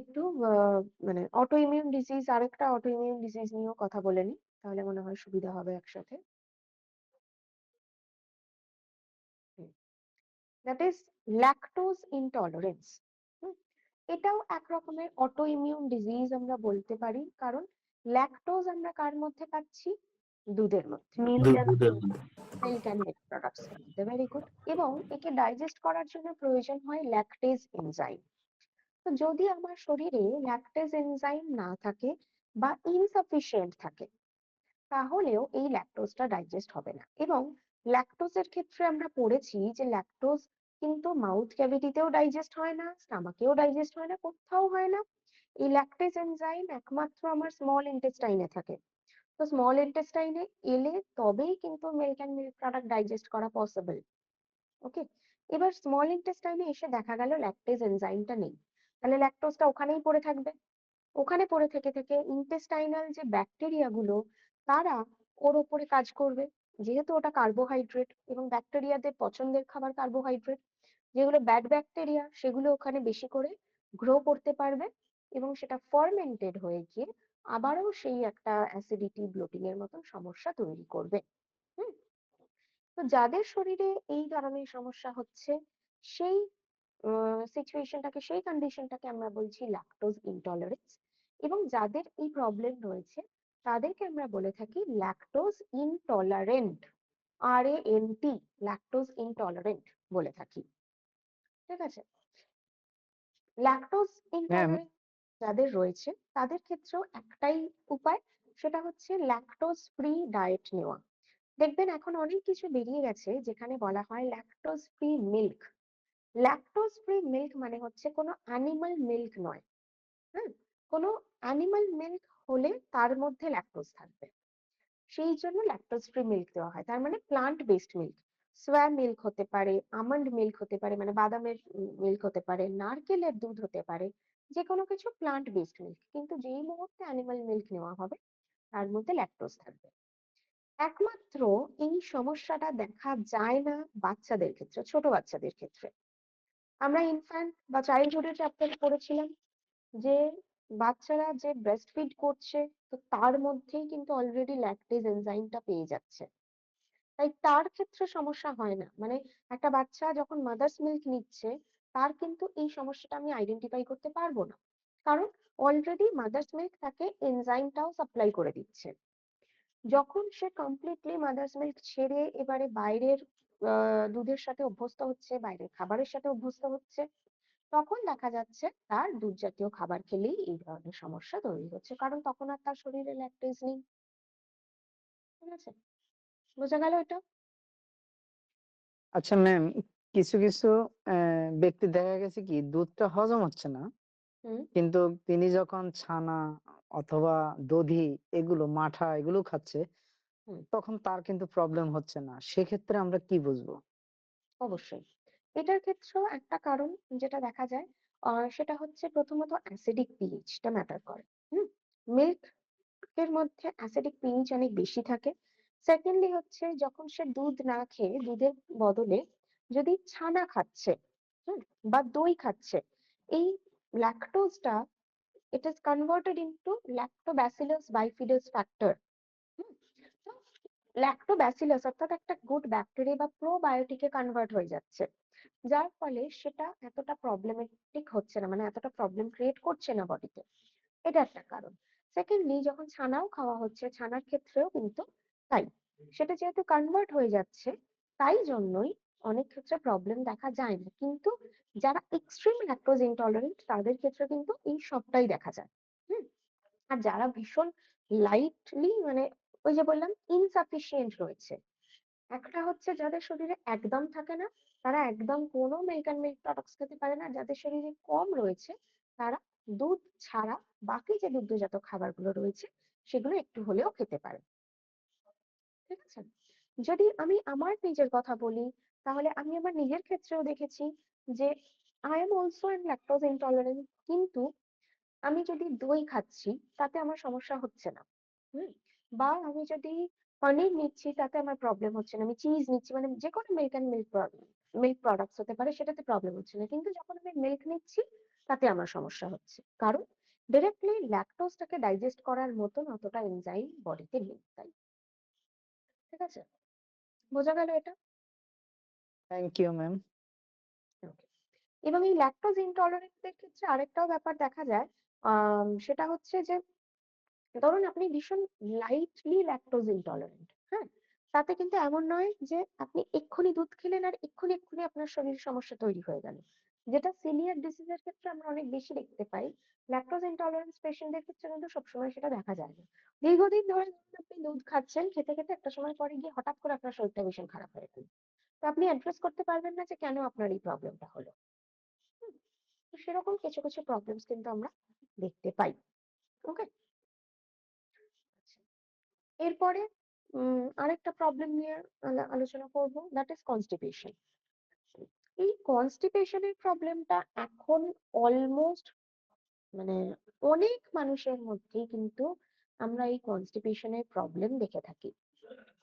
একটু মানে অটো ইমিউন ডিজিজ, আরেকটা অটো ইমিউন ডিজিজ নিয়েও কথা বলে নিই, তাহলে মনে হয় সুবিধা হবে একসাথে। That is lactose intolerance. এটাও এক রকমের অটো ইমিউন ডিজিজ আমরা বলতে পারি, কারণ ল্যাকটোজ আমরা কার মধ্যে পাচ্ছি? দুধের মধ্যে, দুধের মধ্যে। মিল্ক অ্যান্ড মিল্ক প্রোডাক্টস এর মধ্যে। Very good. এবং একে ডাইজেস্ট করার জন্য প্রয়োজন হয় ল্যাকটেজ এনজাইম। তো যদি আমার শরীরে ল্যাকটেজ এনজাইম না থাকে বা ইনসাফিসিয়েন্ট থাকে, তাহলেও এই ল্যাকটোজটা ডাইজেস্ট হবে না। এবং ল্যাকটোজের ক্ষেত্রে আমরা পড়েছি যে ল্যাকটোজ কিন্তু মাউথ ক্যাভিটিতেও ডাইজেস্ট হয় না, স্টমাকেও ডাইজেস্ট হয় না, কোথাও হয় না। এই ল্যাকটেজ এনজাইম একমাত্র আমার স্মল ইন্টেস্টাইনে থাকে। তো স্মল ইন্টেস্টাইনে এলে তবেই কিন্তু milk and milk product digest করা পসিবল। ওকে, এবার স্মল ইন্টেস্টাইনে এসে দেখা গেল ল্যাকটেজ এনজাইমটা নেই, তাহলে ল্যাকটোজটা ওখানেই পড়ে থাকবে। ওখানে পড়ে থেকে থেকে ইন্টেস্টাইনাল যে ব্যাকটেরিয়া গুলো, তারা ওর উপরে কাজ করবে। যেহেতু ওটা কার্বোহাইড্রেট, এবং ব্যাকটেরিয়াদের পছন্দের খাবার কার্বোহাইড্রেট, যেগুলো ব্যাড ব্যাকটেরিয়া সেগুলো ওখানে বেশি করে গ্রো করতে পারবে, এবং সেটা ফার্মেন্টেড হয়ে গিয়ে আবারও সেই একটা অ্যাসিডিটি ব্লোটিং এর মতন সমস্যা তৈরি করবে। হুম, তো যাদের শরীরে এই ধরনের সমস্যা হচ্ছে, সেই সিচুয়েশনটাকে, সেই কন্ডিশনটাকে আমরা বলছি ল্যাকটোজ ইনটলারেন্স। এবং যাদের এই প্রবলেম রয়েছে তাদেরকে আমরা বলে থাকি lactose intolerant, RANT, lactose intolerant বলে থাকি। ঠিক আছে, ল্যাকটোজ ইনটলারেন্ট যাদের রয়েছে তাদের ক্ষেত্রেও একটাই উপায়, সেটা হচ্ছে ল্যাকটোজ ফ্রি ডায়েট নেওয়া। দেখবেন এখন অনেক কিছু বেরিয়ে গেছে যেখানে বলা হয় lactose free milk. Lactose free milk মানে হচ্ছে কোনো অ্যানিমাল মিল্ক নয়। হ্যাঁ, কোনো অ্যানিমাল মিল্ক হলে তার মধ্যে ল্যাকটোজ থাকবে, সেই জন্য ল্যাকটোজ ফ্রি মিল্ক দেওয়া হয়। তার মানে প্লান্ট বেসড মিল্ক, সোয়া মিল্ক হতে পারে, আমন্ড মিল্ক হতে পারে, মানে বাদামের মিল্ক হতে পারে, নারকেলের দুধ হতে পারে, যে কোনো কিছু প্লান্ট বেসড মিল্ক। কিন্তু যেই মুহূর্তে অ্যানিমাল মিল্ক নেওয়া হবে তার মধ্যে ল্যাকটোজ থাকবে। একমাত্র এই সমস্যাটা দেখা যায় না বাচ্চাদের ক্ষেত্রে, ছোট বাচ্চাদের ক্ষেত্রে। আমরা ইনফ্যান্ট বা চাইল্ডহুডের চ্যাপ্টারে পড়েছিলাম যে বাচ্চারা যে ব্রেস্ট ফিড করছে, তো তার মধ্যেই কিন্তু অলরেডি ল্যাকটেজ এনজাইমটা পেয়ে যাচ্ছে, তাই তার ক্ষেত্রে সমস্যা হয় না। মানে একটা বাচ্চা যখন মাদার্স মিল্ক নিচ্ছে, তার কিন্তু এই সমস্যাটা আমি আইডেন্টিফাই করতে পারবো না, কারণ অলরেডি মাদার্স মিল্ক তাকে এনজাইমটাও সাপ্লাই করে দিচ্ছে। যখন সে কমপ্লিটলি মাদার্স মিল্ক ছেড়ে এবারে বাইরের দুধের সাথে অভ্যস্ত হচ্ছে, বাইরের খাবারের সাথে অভ্যস্ত হচ্ছে, তখন দেখা যাচ্ছে তার দুধ জাতীয় খাবার খেলেই এই ধরনের সমস্যা তৈরি হচ্ছে, কারণ তখন আর তার শরীরে ল্যাকটেজ নেই। ঠিক আছে, বোঝা গেল এটা? আচ্ছা ম্যাম, কিছু কিছু ব্যক্তি দেখা গেছে কি দুধটা হজম হচ্ছে না, হুম কিন্তু তিনি যখন ছানা অথবা দধি এগুলো মাঠা এগুলো খাচ্ছে হুম তখন তার কিন্তু প্রবলেম হচ্ছে না, সেক্ষেত্রে আমরা কি বুঝবো? অবশ্যই এটার ক্ষেত্রেও একটা কারণ যেটা দেখা যায় সেটা হচ্ছে প্রথমত অ্যাসিডিক পিএইচটা ম্যাটার করে। মিল্ক এর মধ্যে অ্যাসিডিক পিএইচ অনেক বেশি থাকে। সেকেন্ডলি হচ্ছে যখন সে দুধ না খেয়ে দুধের বদলে যদি ছানা খাচ্ছে হুম বা দই খাচ্ছে, এই ল্যাকটোজটা it is converted into lactobacillus bifidus factor। তো ল্যাক্টোব্যাসিলাস অর্থাৎ একটা গুড ব্যাকটেরিয়া বা প্রোবায়োটিকে কনভার্ট হয়ে যাচ্ছে, যার ফলে সেটা এতটা প্রবলেমেটিক হচ্ছে না, মানে এতটা প্রবলেম ক্রিয়েট করছে না বডিতে। এটা একটা কারণ। সেকেন্ডলি যখন ছানাও খাওয়া হচ্ছে, ছানার ক্ষেত্রেও কিন্তু তাই, সেটা যেহেতু কনভার্ট হয়ে যাচ্ছে, তাই জন্যই অনেক ক্ষেত্রে প্রবলেম দেখা যায় না। কিন্তু যারা এক্সট্রিম ল্যাকটোজ ইনটলারেন্ট তাদের ক্ষেত্রে কিন্তু এই সবটাই দেখা যায়। হুম আর যারা ভীষণ লাইটলি মানে ওই যে বললাম ইনসাফিসিয়েন্ট রয়েছে, একটা হচ্ছে যাদের শরীরে একদম থাকে না, তারা একদম কোনো মিল্ক অ্যান্ড মিল্ক প্রোডাক্টস খেতে পারে না। যাদের শরীরে কম রয়েছে তারা দুধ ছাড়া বাকি যে দুগ্ধজাত খাবারগুলো রয়েছে সেগুলো একটু হলেও খেতে পারে। ঠিক আছে, যদি আমি আমার নিজের কথা বলি তাহলে আমি আমার নিজের ক্ষেত্রেও দেখেছি যে I am also an lactose intolerant, কিন্তু আমি যদি দই খাচ্ছি তাতে আমার সমস্যা হচ্ছে না। হুম বা আমি যদি পনির নিচ্ছি তাতে আমার প্রবলেম হচ্ছে না, আমি চিজ নিচ্ছি মানে যে কোনো মিল্ক অ্যান্ড মিল্ক প্রোডাক্টস হতে পারে, সেটাতে প্রবলেম হচ্ছে না। কিন্তু যখন আমি মিল্ক নিচ্ছি তাতে আমার সমস্যা হচ্ছে, কারণ ডিরেক্টলি ল্যাকটোজটাকে ডাইজেস্ট করার মতন অতটা এনজাইম বডিতে নেই তাই। ঠিক আছে, বোঝা গেল এটা? Thank you ma'am. Okay. এবং এই ল্যাকটোজ ইনটলারেন্টদের ক্ষেত্রে আরেকটাও ব্যাপার দেখা যায়, সেটা হচ্ছে যে ধরুন আপনি ভীষণ লাইটলি ল্যাকটোজ ইনটলারেন্ট, হ্যাঁ, তাতে কিন্তু এমন নয় যে আপনি এক্ষুনি দুধ খেলেন আর এক্ষুনি এক্ষুনি আপনার শরীরে সমস্যা তৈরি হয়ে গেল, যেটা সিলিয়াক ডিসিজের ক্ষেত্রে আমরা অনেক বেশি দেখতে পাই। ল্যাকটোজ ইনটলারেন্স পেশেন্টদের ক্ষেত্রে কিন্তু সবসময় সেটা দেখা যায় না। দীর্ঘদিন ধরে ধরুন আপনি দুধ খাচ্ছেন, খেতে খেতে একটা সময় পরে গিয়ে হঠাৎ করে আপনার শরীরটা ভীষণ খারাপ হয়ে গেল, তো আপনি অ্যাড্রেস করতে পারবেন না যে কেন আপনার এই প্রবলেমটা হলো। হুম, তো সেরকম কিছু কিছু প্রবলেমস কিন্তু আমরা দেখতে পাই। ওকে, এরপরে আরেকটা প্রবলেম নিয়ে আলোচনা করব, দ্যাট ইজ কনস্টিপেশন। এই কনস্টিপেশনের প্রবলেমটা এখন অলমোস্ট মানে অনেক মানুষের মধ্যেই কিন্তু আমরা এই কনস্টিপেশনের প্রবলেম দেখে থাকি।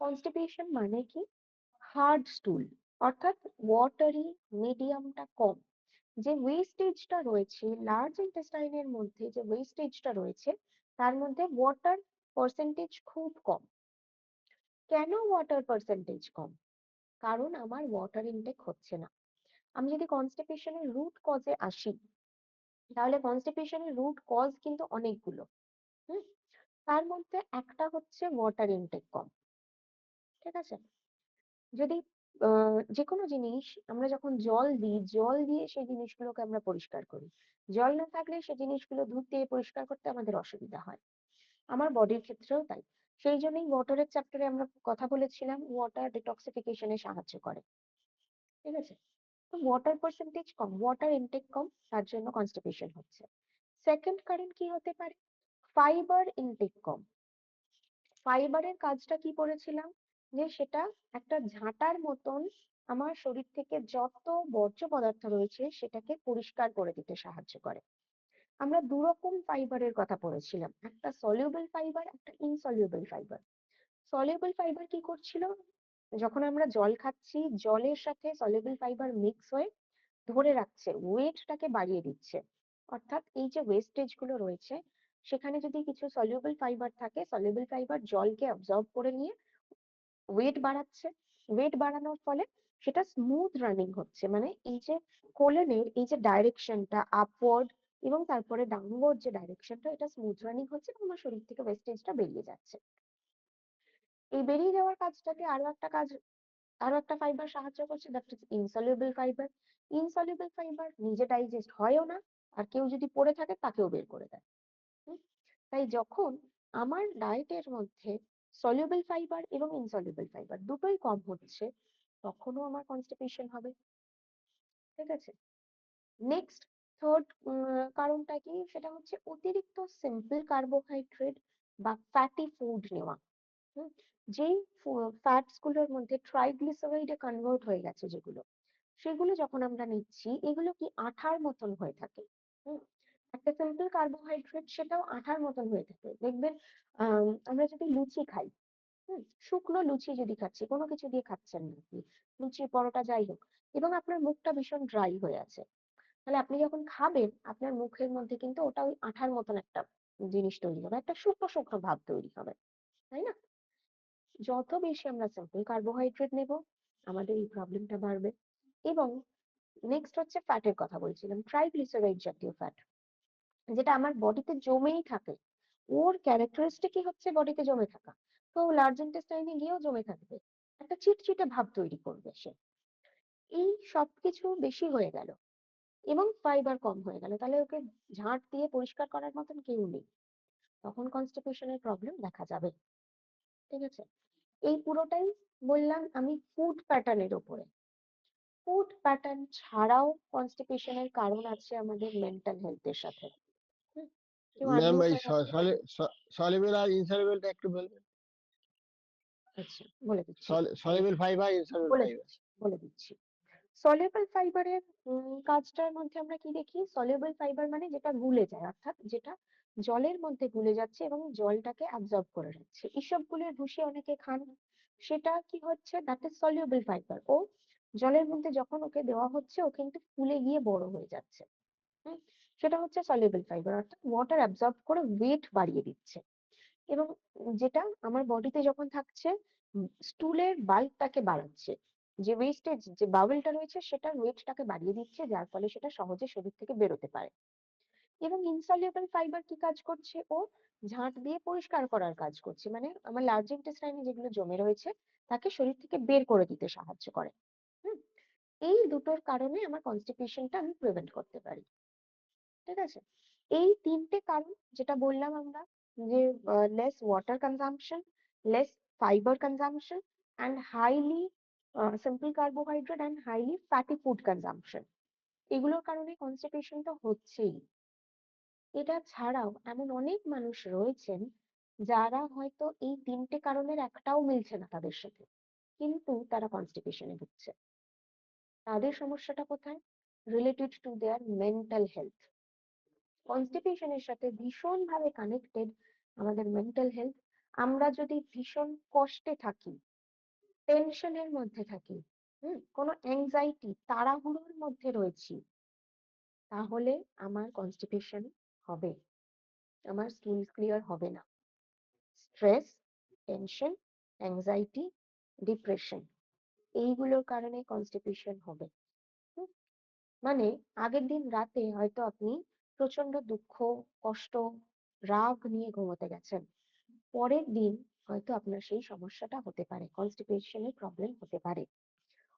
কনস্টিপেশন মানে কি? হার্ড স্টুল, অর্থাৎ ওয়াটারি মিডিয়ামটা কম, যে ওয়েস্টেজটা রয়েছে লার্জ ইন্টেস্টাইনের মধ্যে, যে ওয়েস্টেজটা রয়েছে তার মধ্যে ওয়াটার পার্সেন্টেজ খুব কম। কেন ওয়াটার পার্সেন্টেজ কম? কারণ আমার ওয়াটার ইনটেক হচ্ছে না। আমি যদি কনস্টিপেশনের রুট কজে আসি, তাহলে কনস্টিপেশনের রুট কজ কিন্তু অনেকগুলো। হুম তার মধ্যে একটা হচ্ছে ওয়াটার ইনটেক কম। ঠিক আছে, যদি যে কোনো জিনিস আমরা যখন জল দিই, জল দিয়ে সেই জিনিসগুলোকে আমরা পরিষ্কার করি, জল না থাকলে সেই জিনিসগুলো দুধ দিয়ে পরিষ্কার করতে আমাদের অসুবিধা হয়। আমার বডির ক্ষেত্রেও তাই। সেই জন্যই ওয়াটারের চ্যাপ্টারে আমরা কথা বলেছিলাম, ওয়াটার ডিটক্সিফিকেশনে সাহায্য করে। ঠিক আছে, তো ওয়াটার পার্সেন্টেজ কম, ওয়াটার ইনটেক কম, তার জন্য কনস্টিপেশন হচ্ছে। সেকেন্ড কারণ কি হতে পারে? ফাইবার ইনটেক কম। ফাইবারের কাজটা কি করেছিলাম, যে সেটা একটা ঝাঁটার মতন আমার শরীর থেকে যত বর্জ্য পদার্থ রয়েছে সেটাকে পরিষ্কার করে দিতে সাহায্য করে। আমরা দু রকম ফাইবারের কথা পড়েছিলাম, একটা সলিউবল ফাইবার, একটা ইনসলিউবল ফাইবার। সলিউবল ফাইবার কি করছিল, যখন আমরা জল খাচ্ছি জলের সাথে সলিউবল ফাইবার মিক্স হয়ে ধরে রাখছে, ওয়েটটাকে বাড়িয়ে দিচ্ছে। অর্থাৎ এই যে ওয়েস্টেজ গুলো রয়েছে সেখানে যদি কিছু সলিউবল ফাইবার থাকে, সলিউবল ফাইবার জলকে অবজর্ব করে নিয়ে ওয়েট বাড়াচ্ছে। ওয়েট বাড়ানোর ফলে সেটা স্মুথ রানিং হচ্ছে, মানে এই যে কোলনের এই যে ডাইরেকশনটা আপওয়ার্ড এবং তারপরে ডাউনওয়ার্ড যে ডাইরেকশনটা, এটা স্মুথ রানিং হচ্ছে এবং আমার শরীর থেকে ওয়েস্টেজটা বেরিয়ে যাচ্ছে। এই বেরিয়ে যাওয়ার কাজটাকে আরো একটা ফাইবার সাহায্য করছে, that is insoluble fibre. Insoluble fibre নিজে ডাইজেস্ট হয়ও না, আর কেউ যদি পড়ে থাকে তাকেও বের করে দেয়। হুম? তাই যখন আমার ডায়েটের মধ্যে সলিউবল ফাইবার এবং ইনসলিউবল ফাইবার দুটোই কম হচ্ছে, তখনও আমার কনস্টিপেশন হবে। ঠিক আছে, নেক্সট থার্ড কারণটা কি, সেটা হচ্ছে অতিরিক্ত সিম্পল কার্বোহাইড্রেট বা ফ্যাটি ফুড নেওয়া। হুম, যেই ফ্যাটস গুলোর মধ্যে ট্রাইগ্লিসারাইডে কনভার্ট হয়ে গেছে যেগুলো, সেগুলো যখন আমরা নিচ্ছি এগুলো কি আঠার মতন হয়ে থাকে। হুম, একটা সিম্পল কার্বোহাইড্রেট সেটাও আঠার মতন হয়ে থাকে। দেখবেন আমরা যদি লুচি খাই, শুকনো লুচি যদি খাচ্ছি, কোনো কিছু দিয়ে খাচ্ছেন না আপনি, লুচি পরোটা যাই হোক, এবং আপনার মুখটা ভীষণ ড্রাই হয়ে আছে, তাহলে আপনি যখন খাবেন আপনার মুখের মধ্যে কিন্তু ওটা ওই আঠার মতন একটা জিনিস তৈরি হবে, একটা শুকনো শুকনো ভাব তৈরি হবে, তাই না? যত বেশি আমরা সিম্পল কার্বোহাইড্রেট নেব আমাদের এই প্রবলেমটা বাড়বে। এবং নেক্সট হচ্ছে ফ্যাটের কথা বলছিলাম, ট্রাইগ্লিসারাইড জাতীয় ফ্যাট, যেটা আমার বডিতে জমেই থাকে। ওর ক্যারেক্টারিস্টিকই হচ্ছে বডিতে জমে থাকা, তো লার্জ ইন্টেস্টাইনে গিয়েও জমে থাকবে, একটা চিটচিটে ভাব তৈরি করবে সে। এই সবকিছু বেশি হয়ে গেল এবং ফাইবার কম হয়ে গেল, তাহলে ওকে ঝাঁট দিয়ে পরিষ্কার করার মতন কেউ নেই, তখন কনস্টিপেশনের প্রবলেম দেখা যাবে। ঠিক আছে, এই পুরোটাই বললাম আমি ফুড প্যাটার্নের উপরে। ফুড প্যাটার্ন ছাড়াও কনস্টিপেশনের কারণ আছে আমাদের মেন্টাল হেলথের সাথে। হুম, কেউ ম্যাম আনমিউট এই হয়ে গেছে। সলিবল আর ইনসলিবলটা একটু বলবেন। আচ্ছা, বলে দিচ্ছি সলিবল ফাইবার, ইনসলিবল বলে ফাইবার। দিচ্ছি বলে দিচ্ছি সলিউবল ফাইবারের কাজটার মধ্যে আমরা কি দেখি, সলিউবল ফাইবার মানে যেটা গুলে যায়, অর্থাৎ যেটা জলের মধ্যে গুলে যাচ্ছে এবং জলটাকে অ্যাবজর্ব করে রাখছে। ইসবগুলের ভুসি অনেকে খান, সেটা কি হচ্ছে, দ্যাট ইজ সলিউবল ফাইবার। ও জলের মধ্যে যখন ওকে দেওয়া হচ্ছে ও কিন্তু ফুলে গিয়ে বড় হয়ে যাচ্ছে। হুম, সেটা হচ্ছে সলিউবল ফাইবার, অর্থাৎ ওয়াটার অ্যাবজর্ব করে ওয়েট বাড়িয়ে দিচ্ছে। এবং যেটা আমার বডিতে যখন থাকছে স্টুলের বাল্কটাকে বাড়াচ্ছে, যে ওয়েস্টেজ যে বাবলটা রয়েছে সেটার ওয়েটটাকে বাড়িয়ে দিচ্ছে, যার ফলে সেটা সহজে শরীর থেকে বেরোতে পারে। এবং ইনসলিউবল ফাইবার কি কাজ করছে, ও ঝাঁট দিয়ে পরিষ্কার করার কাজ করছে, মানে আমার লার্জ ইন্টেস্টাইনে যেগুলো জমে রয়েছে তাকে শরীর থেকে বের করে দিতে সাহায্য করে। হুম, এই দুটোর কারণে আমার কনস্টিপেশনটা আমি প্রিভেন্ট করতে পারি। ঠিক আছে, এই তিনটে কারণ যেটা বললাম আমরা, যে less water consumption, less fibre consumption, and highly simple carbohydrate and highly fatty food consumption, এগুলোর কারণে কনস্টিপেশনটা হচ্ছেই। এটা ছাড়াও এমন অনেক মানুষ রয়েছেন যারা হয়তো এই তিনটে কারণের একটাও মিলছে না তাদের সাথে, কিন্তু তারা কনস্টিপেশনে ভুগছে। তাদের সমস্যাটা কোথায়, related to their mental health. কনস্টিপেশনের সাথে ভীষণ ভাবে কানেক্টেড আমাদের মেন্টাল হেলথ। আমরা যদি ভীষণ কষ্টে থাকি, টেনশনের মধ্যে থাকি, কোনো অ্যাংজাইটি তাড়াহুড়োর মধ্যে রয়েছি, তাহলে আমার কনস্টিপেশন হবে, আমার স্টুল ক্লিয়ার হবে না। স্ট্রেস, টেনশন, অ্যাংজাইটি, ডিপ্রেশন, এইগুলোর কারণে কনস্টিপেশন হবে। হুম, মানে আগের দিন রাতে হয়তো আপনি প্রচন্ড দুঃখ, কষ্ট, রাগ নিয়ে ঘুমোতে গেছেন, পরের দিন হয়তো আপনার সেই সমস্যাটা হতে পারে, কনস্টিপেশনের প্রবলেম হতে পারে।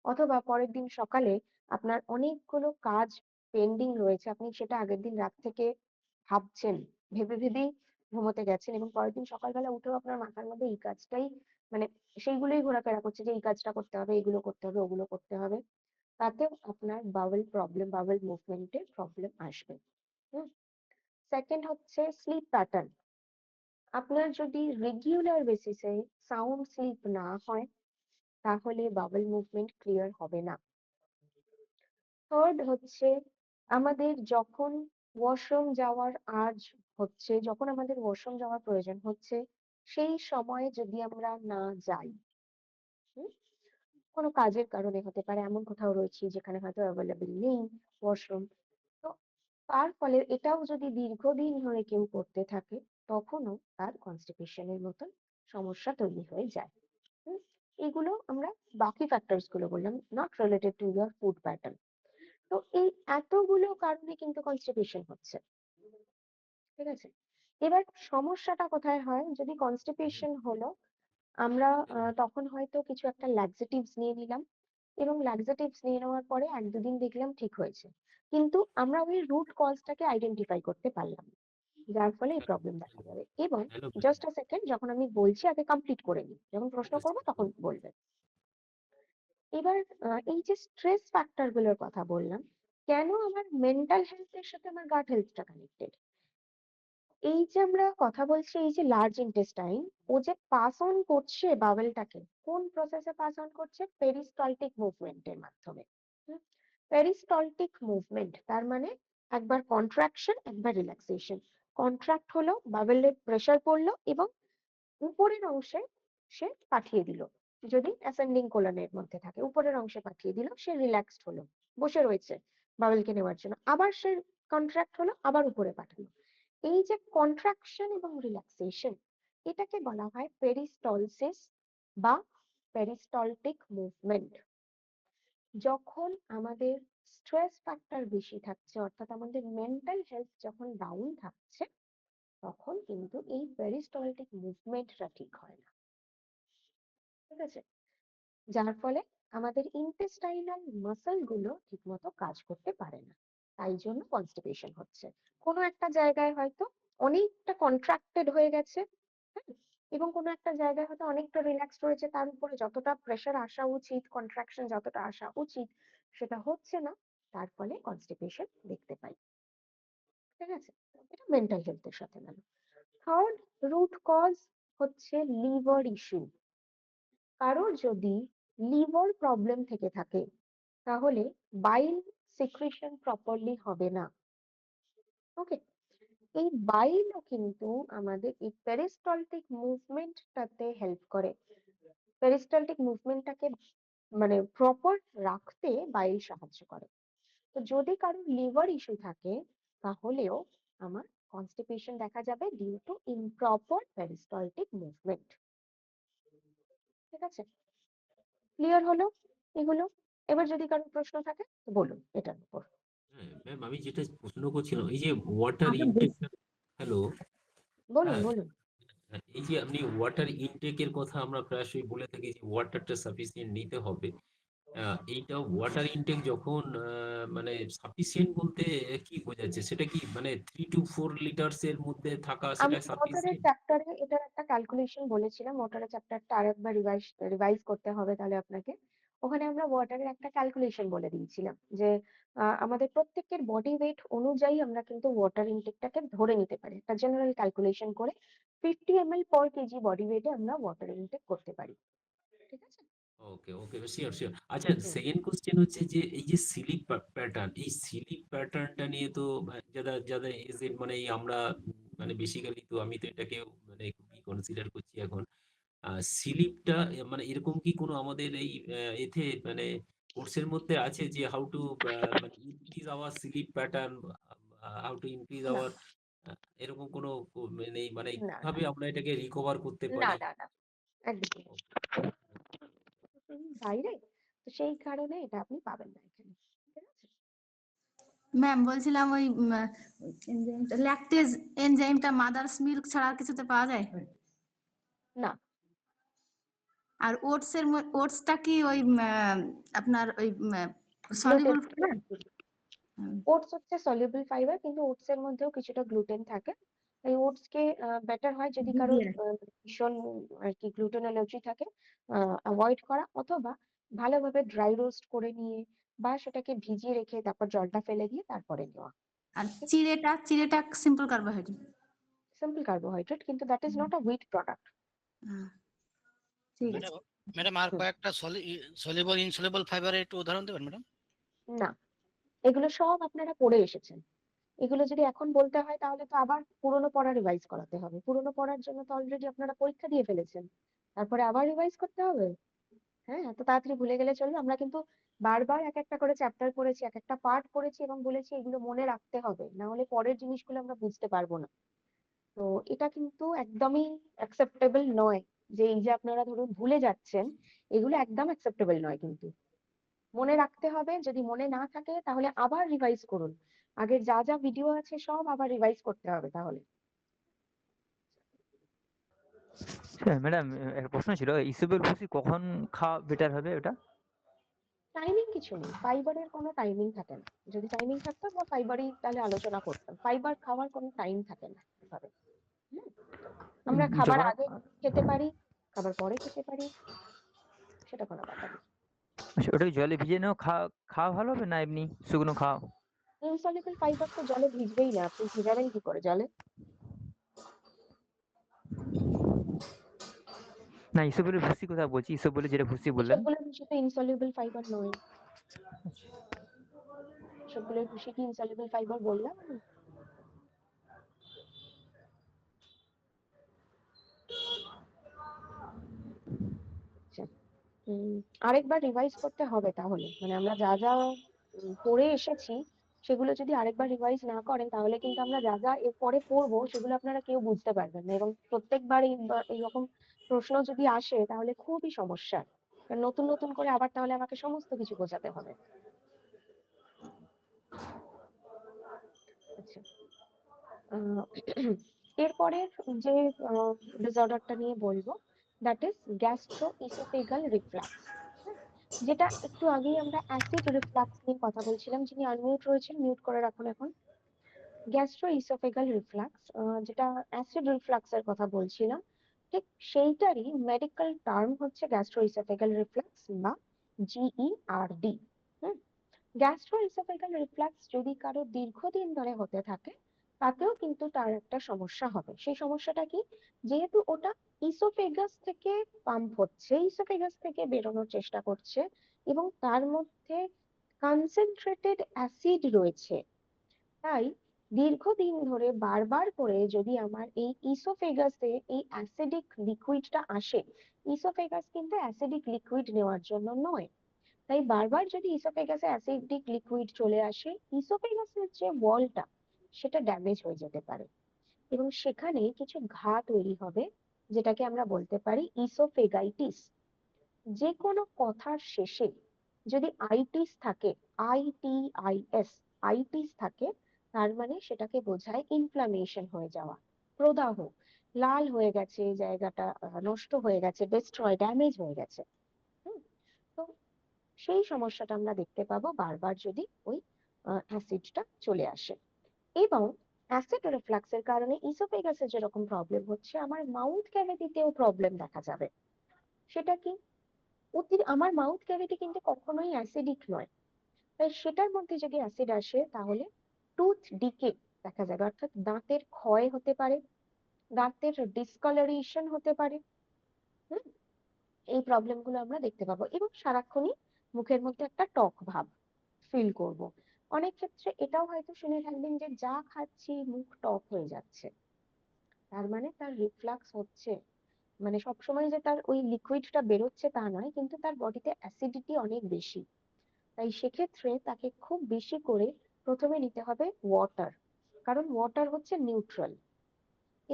অথবা পরের দিন সকালে আপনার অনেকগুলো কাজ পেন্ডিং রয়েছে, আপনি সেটা আগের দিন রাত থেকে ভাবছেন, ভেবে ভেবেই ঘুমোতে গেছেন, এবং পরের দিন সকালবেলা উঠেও আপনার মাথার মধ্যে এই কাজটাই, মানে সেইগুলোই ঘোরাফেরা করছে যে এই কাজটা করতে হবে, এগুলো করতে হবে, ওগুলো করতে হবে, তাতেও আপনার বাওয়েল প্রবলেম, বাওয়েল মুভমেন্টের প্রবলেম আসবে। হুম, সেকেন্ড হচ্ছে স্লিপ প্যাটার্ন। আপনার যদি রেগুলার বেসিসে সাউন্ড স্লিপ না হয় তাহলে বাওয়েল মুভমেন্ট ক্লিয়ার হবে না। থার্ড হচ্ছে আমাদের যখন ওয়াশরুম যাওয়ার আর্জ হচ্ছে, যখন আমাদের ওয়াশরুম যাওয়ার প্রয়োজন হচ্ছে, সেই সময়ে যদি আমরা না যাই, হুম, কোনো কাজের কারণে হতে পারে, এমন কোথাও রয়েছি যেখানে হয়তো অ্যাভেলেবল নেই ওয়াশরুম, তো তার ফলে এটাও যদি দীর্ঘদিন ধরে কেউ করতে থাকে তখনও তার কনস্টিপেশনের মতন সমস্যা তৈরি হয়ে যায়। হুম, এগুলো আমরা বাকি ফ্যাক্টরস গুলো বললাম, not related to year food pattern. তো এই এতগুলো কারণে কিন্তু কনস্টিপেশন হচ্ছে। ঠিক আছে, এবার সমস্যাটা কোথায় হয়, যদি কনস্টিপেশন হলো আমরা তখন হয়তো কিছু একটা ল্যাক্সেটিভস নিয়ে নিলাম, এবং ল্যাক্সেটিভস নিয়ে নেওয়ার পরে এক দুদিন দেখলাম ঠিক হয়েছে, কিন্তু আমরা ওই রুট কজটাকে আইডেন্টিফাই করতে পারলাম না, যার ফলে এই প্রবলেম দেখা যাবে। এবং হ্যালো জাস্ট আ সেকেন্ড, যখন আমি বলছি আগে কমপ্লিট করে নিই, যখন প্রশ্ন করবো তখন বলবেন। এবার এই যে স্ট্রেস ফ্যাক্টর গুলোর কথা বললাম, কেন আমার মেন্টাল হেলথের সাথে আমার গাট হেলথটা কানেক্টেড? এই যে আমরা কথা বলছি, এই যে লার্জ ইন্টেস্টাইন, ও যে পাস অন করছে বাওয়েলটাকে, কোন প্রসেসে পাস অন করছে? পেরিস্টালটিক মুভমেন্টের মাধ্যমে। পেরিস্টালটিক মুভমেন্ট তার মানে একবার কন্ট্রাকশন, একবার রিল্যাক্সেশন। কন্ট্রাক্ট হলো, বাওয়েলের প্রেসার পড়লো এবং উপরের অংশে সে পাঠিয়ে দিল। যদি অ্যাসেন্ডিং কোলনের মধ্যে থাকে, উপরের অংশে পাঠিয়ে দিল, সে রিল্যাক্সড হলো, বসে রয়েছে বাওয়েলকে নেওয়ার জন্য, আবার সে কন্ট্রাক্ট হলো, আবার উপরে পাঠালো। এই যে কন্ট্রাকশন এবং রিল্যাক্সেশন, এটাকে বলা হয় পেরিস্টলসিস বা পেরিস্টলটিক মুভমেন্ট। যখন আমাদের স্ট্রেস ফ্যাক্টর বেশি থাকছে, অর্থাৎ আমাদের মেন্টাল হেলথ যখন ডাউন থাকছে, তখন কিন্তু এই পেরিস্টলটিক মুভমেন্টটা ঠিক হয় না। ঠিক আছে? যার ফলে আমাদের ইন্টেস্টাইনাল মাসল গুলো ঠিকমতো কাজ করতে পারে না, তাই জন্য কনস্টিপেশন হচ্ছে। কোনো একটা জায়গায় হয়তো অনেকটা কন্ট্রাক্টেড হয়ে গেছে, হ্যাঁ, এবং কোনো একটা জায়গায় হয়তো অনেকটা রিল্যাক্স রয়েছে, তার উপরে যতটা প্রেশার আসা উচিত, কন্ট্রাকশন যতটা আসা উচিত সেটা হচ্ছে না, তার ফলে কনস্টিপেশন দেখতে পাই। ঠিক আছে? এটা মেন্টাল হেলথের সাথে গেল। থার্ড রুট কজ হচ্ছে লিভার ইস্যু। কারোর যদি লিভার প্রবলেম থেকে থাকে, তাহলে বাইল সিক্রিশন প্রপারলি হবে না। ওকে, এই বাইলও কিন্তু আমাদের এই পেরিস্টালটিক মুভমেন্টটাতে হেল্প করে। পেরিস্টালটিক মুভমেন্টটাকে মানে প্রপার রাখতে বাইল সাহায্য করে। তো যদি কারোর লিভার ইস্যু থাকে, তাহলেও আমার কনস্টিপেশন দেখা যাবে due to improper peristaltic movement. ঠিক আছে? ক্লিয়ার হলো এগুলো? এবার যদি কারোর প্রশ্ন থাকে তো বলুন এটার উপর। হ্যাঁ ম্যাম, আমি যেটা প্রশ্ন করছিলাম, এই যে ওয়াটার আগে ইনটেক, হ্যালো, বলুন হ্যাঁ, বলুন। এই যে আপনি ওয়াটার ইনটেকের কথা আমরা প্রায়শই বলে থাকি যে ওয়াটারটা সাফিসিয়েন্ট নিতে হবে। এইটা ওয়াটার ইনটেক যখন মানে সাফিসিয়েন্ট বলতে কি বোঝাচ্ছে? সেটা কি মানে 3 to 4 লিটার্স এর মধ্যে থাকা আমি সেটা মোটরের সাফিসিয়েন্ট? চ্যাপ্টারে এটার একটা ক্যালকুলেশন বলেছিলাম, মোটরের চ্যাপ্টারটা আরেকবার রিভাইজ করতে হবে তাহলে আপনাকে। ওখানে আমরা ওয়াটারের একটা ক্যালকুলেশন বলে দিয়েছিলাম যে আমাদের প্রত্যেকের বডি ওয়েট অনুযায়ী আমরা কিন্তু ওয়াটার ইনটেকটাকে ধরে নিতে পারি, একটা জেনারেল ক্যালকুলেশন করে 50 ml per কেজি বডি ওয়েটে আমরা ওয়াটার ইনটেক করতে পারি। ঠিক আছে? ওকে ওকে, শিওর শিওর। আচ্ছা, হুম। সেকেন্ড কোশ্চেন হচ্ছে যে এই যে স্লিপ প্যাটার্ন, এই স্লিপ প্যাটার্নটা নিয়ে তো যারা যারা এজেড মানে এই আমরা মানে বেসিক্যালি তো আমি তো এটাকে মানে খুবই কনসিডার করছি এখন। স্লিপটা মানে এরকম কি কোনো আমাদের এই এতে মানে কোর্সের মধ্যে আছে যে হাউ টু মানে increase our sleep pattern, how to increase না আওয়ার, এরকম কোনো নেই মানে না কিভাবে আমরা এটাকে রিকভার করতে না পারি? না না, একদম বাইরে, তো সেই কারণে এটা আপনি পাবেন না এখানে। ঠিক আছে? ম্যাম বলছিলাম ওই ল্যাকটেজ এনজাইমটা মাদার্স মিল্ক ছাড়া আর কিছুতে পাওয়া যায়? না, আর ওটসটা কি ওই আপনার ওই সলিউবল? ওটস হচ্ছে সলিউবল ফাইবার, কিন্তু ওটস এর মধ্যেও কিছুটা গ্লুটেন থাকে। এই ওটস কে বেটার হয় যদি কারোর ভীষণ আর কি গ্লুটেন অ্যালার্জি থাকে, অ্যাভয়েড করা, অথবা ভালোভাবে ড্রাই রোস্ট করে নিয়ে বা সেটাকে ভিজিয়ে রেখে তারপর জলটা ফেলে দিয়ে তারপরে নেওয়া। আর চিড়েটা সিম্পল কার্বোহাইড্রেট। সিম্পল কার্বোহাইড্রেট, কিন্তু that is not a wheat product. ঠিক আছে। ম্যাডাম আর কয়েকটা সলিবল ইনসলিবল ফাইবারের একটু উদাহরণ দেবেন ম্যাডাম? না, এগুলো সব আপনারা পড়ে এসেছেন। এগুলো যদি এখন বলতে হয় তাহলে তো আবার পুরোনো পড়া রিভাইজ করাতে হবে। পুরোনো পড়ার জন্য তো অলরেডি আপনারা পরীক্ষা দিয়ে ফেলেছেন, তারপরে আবার রিভাইজ করতে হবে? হ্যাঁ, এত তাড়াতাড়ি ভুলে গেলে চলবে? আমরা কিন্তু বারবার এক একটা করে চ্যাপ্টার পড়েছি, এক একটা পার্ট পড়েছি এবং বলেছি এগুলো মনে রাখতে হবে, না হলে পরের জিনিসগুলো আমরা বুঝতে পারবো না। তো এটা কিন্তু একদমই অ্যাকসেপ্টেবল নয় যে এই যে আপনারা ধরুন ভুলে যাচ্ছেন, এগুলো একদম অ্যাকসেপ্টেবল নয় কিন্তু। মনে রাখতে হবে, যদি মনে না থাকে তাহলে আবার রিভাইজ করুন। আগের যা যা ভিডিও আছে সব আবার রিভাইজ করতে হবে তাহলে। ম্যাডাম একটা প্রশ্ন ছিল, ইসবের ভুসি কখন খাওয়া বেটার হবে ওটা? টাইমিং কিছু নেই, ফাইবারের কোনো টাইমিং থাকে না। যদি টাইমিং থাকতো আমরা ফাইবারই তাহলে আলোচনা করতাম। ফাইবার খাওয়ার কোনো টাইম থাকে না এভাবে। হুম, আমরা খাবার যখন আগে খেতে পারি, খাবার পরে খেতে পারি, সেটা কোনো ব্যাপার না। আচ্ছা, ওটাকে জলে ভিজিয়ে নাও, খাওয়া ভালো হবে না এমনি শুকনো খাও? ইনসলিবল ফাইবার তো জলে ভিজবেই না, আপনি ভিজাবেন কি করে জলে? না, ইসবগুলের ভুসি কথা বলছি, ইসবগুলের যেটা ভুসি বললেন। সবগুলোর ভুসি তো ইনসলিবল ফাইবার নয়। সবগুলোর ভুসি কি ইনসলিবল ফাইবার বললাম আমি? আচ্ছা, আরেকবার রিভাইজ করতে হবে তাহলে, মানে আমরা যা যা পড়ে এসেছি সেগুলো যদি আরেকবার রিভাইজ না করেন তাহলে কিন্তু আমরা যা যা এরপরে পড়বো সেগুলো আপনারা কেউ বুঝতে পারবেন না, এবং প্রত্যেকবার এইরকম প্রশ্ন যদি আসে তাহলে খুবই সমস্যা, কারণ নতুন নতুন করে আবার তাহলে আমাকে সমস্ত কিছু বোঝাতে হবে। আচ্ছা, এরপরে যে ডিসঅর্ডারটা নিয়ে বলবো, that is gastro oesophageal reflux, যেটা একটু আগেই আমরা অ্যাসিড রিফ্লাক্স নিয়ে কথা বলছিলাম। যিনি আনমিউট রয়েছেন মিউট করে রাখুন এখন। গ্যাস্ট্রো ইসোফেগাল রিফ্লাক্স, যেটা অ্যাসিড রিফ্লাক্সের কথা বলছিলাম, ঠিক সেইটারই মেডিকেল টার্ম হচ্ছে গ্যাস্ট্রো ইসোফেগাল রিফ্লাক্স বা GERD। গ্যাস্ট্রো ইসোফেগাল রিফ্লাক্স যদি কারো দীর্ঘদিন ধরে হতে থাকে তাতেও কিন্তু তার একটা সমস্যা হবে। সেই সমস্যাটা কি? যেহেতু ওটা ইসোফেগাস থেকে পাম্প হচ্ছে, ইসোফেগাস থেকে বেরোনোর চেষ্টা করছে এবং তার মধ্যে কনসেন্ট্রেটেড অ্যাসিড রয়েছে, তাই দীর্ঘদিন ধরে বারবার করে যদি আমার এই ইসোফেগাসে এই অ্যাসিডিক লিকুইডটা আসে, ইসোফেগাস কিন্তু অ্যাসিডিক লিকুইড নেওয়ার জন্য নয়, তাই বারবার যদি ইসোফেগাসে অ্যাসিডিক লিকুইড চলে আসে, ইসোফেগাসের যে ওয়ালটা সেটা ড্যামেজ হয়ে যেতে পারে এবং সেখানে কিছু ঘা তৈরি হবে, যেটাকে আমরা বলতে পারি ইসোফেগাইটিস। যে কোনো কথার শেষে যদি আইটিস থাকে, ITIS, আইটিস থাকে, তার মানে সেটাকে বোঝায় ইনফ্লামেশন হয়ে যাওয়া, প্রদাহ, লাল হয়ে গেছে জায়গাটা, নষ্ট হয়ে গেছে, ডিস্ট্রয়, ড্যামেজ হয়ে গেছে। তো সেই সমস্যাটা আমরা দেখতে পাবো বারবার যদি ওই অ্যাসিডটা চলে আসে। এবং অ্যাসিড রিফ্লাক্সের কারণে ইসোফেগাসে যেরকম প্রবলেম হচ্ছে, আমার মাউথ ক্যাভিটিতেও প্রবলেম দেখা যাবে। সেটা কি? আমার মাউথ ক্যাভিটি কিন্তু কখনোই অ্যাসিডিক নয়, তাই সেটার মধ্যে যদি অ্যাসিড আসে তাহলে টুথ ডিকে দেখা যাবে, অর্থাৎ দাঁতের ক্ষয় হতে পারে, দাঁতের ডিসকালারেশন হতে পারে। এই প্রবলেমগুলো আমরা দেখতে পাবো এবং সারাক্ষণই মুখের মধ্যে একটা টক ভাব ফিল করব। অনেক ক্ষেত্রে এটাও হয়তো শুনে থাকবেন যে যা খাচ্ছি মুখ টক হয়ে যাচ্ছে, তার মানে তার রিফ্লাক্স হচ্ছে, মানে সবসময় যে তার ওই লিকুইডটা বেরোচ্ছে তা নয়, কিন্তু তার বডিতে অ্যাসিডিটি অনেক বেশি। তাই সেক্ষেত্রে তাকে খুব বেশি করে প্রথমে নিতে হবে ওয়াটার, কারণ ওয়াটার হচ্ছে নিউট্রাল,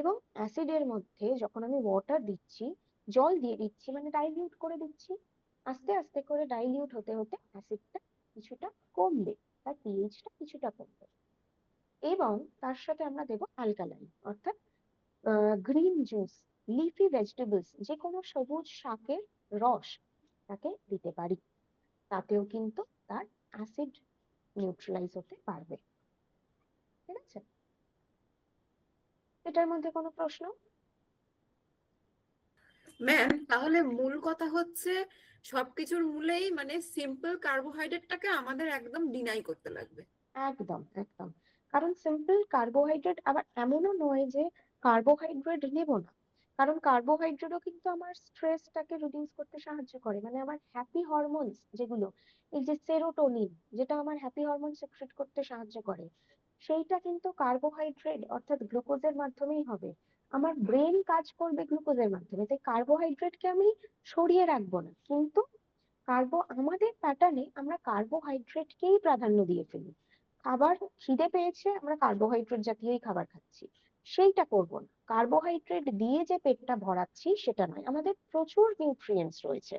এবং অ্যাসিডের মধ্যে যখন আমি ওয়াটার দিচ্ছি, জল দিয়ে দিচ্ছি মানে ডাইলিউট করে দিচ্ছি, আস্তে আস্তে করে ডাইলিউট হতে হতে অ্যাসিডটা কিছুটা কমবে, তার পিএইচটা কিছুটা কমবে, এবং তার সাথে আমরা দেবো অ্যালকালাইন, অর্থাৎ গ্রিন জুস, লিফি ভেজিটেবলস, যে কোনো সবুজ শাকের রস তাকে দিতে পারি, তাতেও কিন্তু তার অ্যাসিড নিউট্রালাইজ হতে পারবে। ঠিক আছে, এটার মধ্যে কোনো প্রশ্ন? ম্যাম তাহলে মূল কথা হচ্ছে সবকিছুর মূলেই মানে সিম্পল কার্বোহাইড্রেটটাকে আমাদের একদম ডিনাই করতে লাগবে। একদম একদম, কারণ সিম্পল কার্বোহাইড্রেট আবার এমনও নয় যে কার্বোহাইড্রেট নেব না, কারণ কার্বোহাইড্রেটও কিন্তু আমার স্ট্রেসটাকে রিডিউস করতে সাহায্য করে, মানে আমার হ্যাপি হরমোনস যেগুলো, এই যে সেরোটোনিন যেটা আমার হ্যাপি হরমোন সিক্রেট করতে সাহায্য করে, সেইটা কিন্তু কার্বোহাইড্রেট অর্থাৎ গ্লুকোজের মাধ্যমেই হবে। আমার ব্রেন কাজ করবে গ্লুকোজের মাধ্যমে, তাই কার্বোহাইড্রেটকে আমি সরিয়ে রাখবো না, কিন্তু আমাদের প্যাটার্নে আমরা কার্বোহাইড্রেটকেই প্রাধান্য দিয়ে ফেলি। খাবার খিদে পেয়েছে, আমরা কার্বোহাইড্রেট জাতীয়ই খাবার খাচ্ছি, সেইটা করব না। কার্বোহাইড্রেট দিয়ে যে পেটটা ভরাচ্ছি সেটা নয়, আমাদের প্রচুর নিউট্রিয়েন্টস রয়েছে,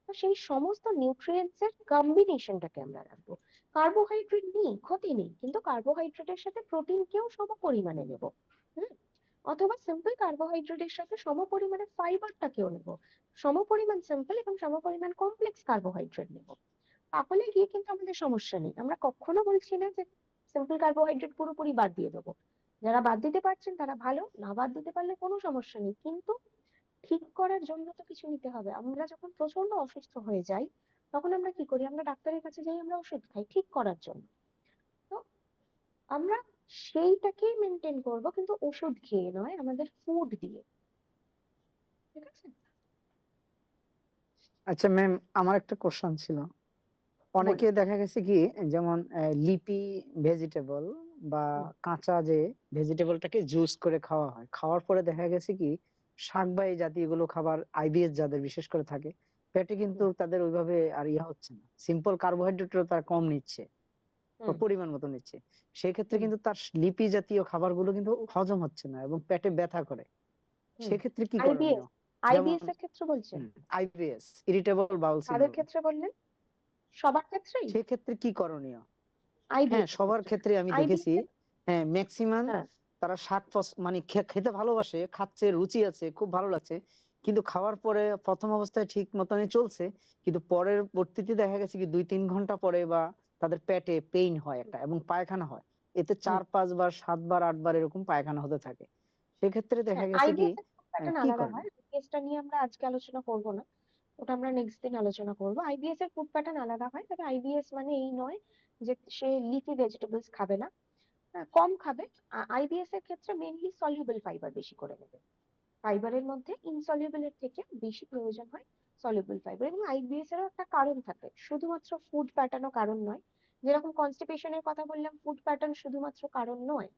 তো সেই সমস্ত নিউট্রিয়েন্টস এর কম্বিনেশনটাকে আমরা রাখবো। কার্বোহাইড্রেট নেই ক্ষতি নেই, কিন্তু কার্বোহাইড্রেটের সাথে প্রোটিনকেও সম পরিমাণে নেব। হুম, অথবা সিম্পল কার্বোহাইড্রেটের সাথে সম পরিমাণে ফাইবারটাকেও নেব, সম পরিমাণ সিম্পল এবং সম পরিমাণ কমপ্লেক্স কার্বোহাইড্রেট নেব, তাহলে গিয়ে কিন্তু আমাদের সমস্যা নেই। আমরা কখনো বলছি না যে সিম্পল কার্বোহাইড্রেট পুরোপুরি বাদ দিয়ে দেবো, যারা বাদ দিতে পারছেন তারা ভালো, না বাদ দিতে পারলে কোনো সমস্যা নেই, কিন্তু ঠিক করার জন্য তো কিছু নিতে হবে। আমরা যখন প্রচন্ড অসুস্থ হয়ে যাই তখন আমরা কি করি, আমরা ডাক্তারের কাছে যাই, আমরা ওষুধ খাই ঠিক করার জন্য। তো আমরা সেইটাকেই মেনটেন করব, কিন্তু ওষুধ খেয়ে নয়, আমাদের ফুড দিয়ে। ঠিক আছে? আচ্ছা ম্যাম, আমার একটা কোশ্চেন ছিল। অনেকে বলুন। দেখা গেছে কি, যেমন লিপি ভেজিটেবল বা হুম, কাঁচা যে ভেজিটেবলটাকে জুস করে খাওয়া হয়, খাওয়ার পরে দেখা গেছে কি শাক বা এই জাতীয় এগুলো খাবার আইবিএস যাদের বিশেষ করে থাকে, পেটে কিন্তু হুম, তাদের ওইভাবে আর ইয়া হচ্ছে না, সিম্পল কার্বোহাইড্রেটও তারা কম নিচ্ছে বা হুম, পরিমাণ মতো নিচ্ছে। সেক্ষেত্রে হুম, কিন্তু তার লিপি জাতীয় খাবারগুলো কিন্তু হজম হচ্ছে না এবং পেটে ব্যথা করে। হুম। সেক্ষেত্রে কি আইবিএস, করণীয়? যেমন আইবিএস এর ক্ষেত্রে বলছেন? আইবিএস, ইরিটেবল বাউল কাদের সিনড্রোম, ক্ষেত্রে বললেন? সবার ক্ষেত্রেই? সেক্ষেত্রে কি করণীয়? হ্যাঁ, আইবিএস এর সবার ক্ষেত্রে? ক্ষেত্রে আমি দেখেছি। আইবিএস এর, হ্যাঁ, ম্যাক্সিমাম হ্যাঁ, তারা মানে খেতে ভালোবাসে, খাচ্ছে, রুচি আছে, খুব ভালো লাগছে, কিন্তু খাওয়ার পরে প্রথম অবস্থায় ঠিক মতনই চলছে, কিন্তু পরবর্তীতে দেখা গেছে কি 2-3 ঘন্টা পরে বা তাদের পেটে পেইন হয় একটা এবং পায়খানা হয়। এতে হুম, 4-5 বার 7 বার 8 বার এরকম পায়খানা হতে থাকে। সেক্ষেত্রে দেখা হ্যাঁ। গেছে কি আইবিএস এর প্যাটার্ন কি আলাদা করেন? হয়, আইবিএসটা নিয়ে আমরা আজকে আলোচনা করব না, ওটা আমরা নেক্সট দিন আলোচনা করব। আইবিএস এর ফুড প্যাটার্ন আলাদা হয়, তবে আইবিএস মানে এই নয় যে সে লিফি ভেজিটেবলস খাবে না, কম খাবে। আইবিএস এর ক্ষেত্রে মেইনলি সলিউবল ফাইবার বেশি করে নেবে। ফাইবারের মধ্যে ইনসলিউবল এর থেকে বেশি প্রয়োজন হয় সলিউবল ফাইবার। এবং আইবিএস এরও একটা কারণ থাকে, শুধুমাত্র ফুড প্যাটার্নও কারণ নয়। যেরকম কনস্টিপেশনের কথা বললাম, ফুড প্যাটার্ন শুধুমাত্র কারণ নয়,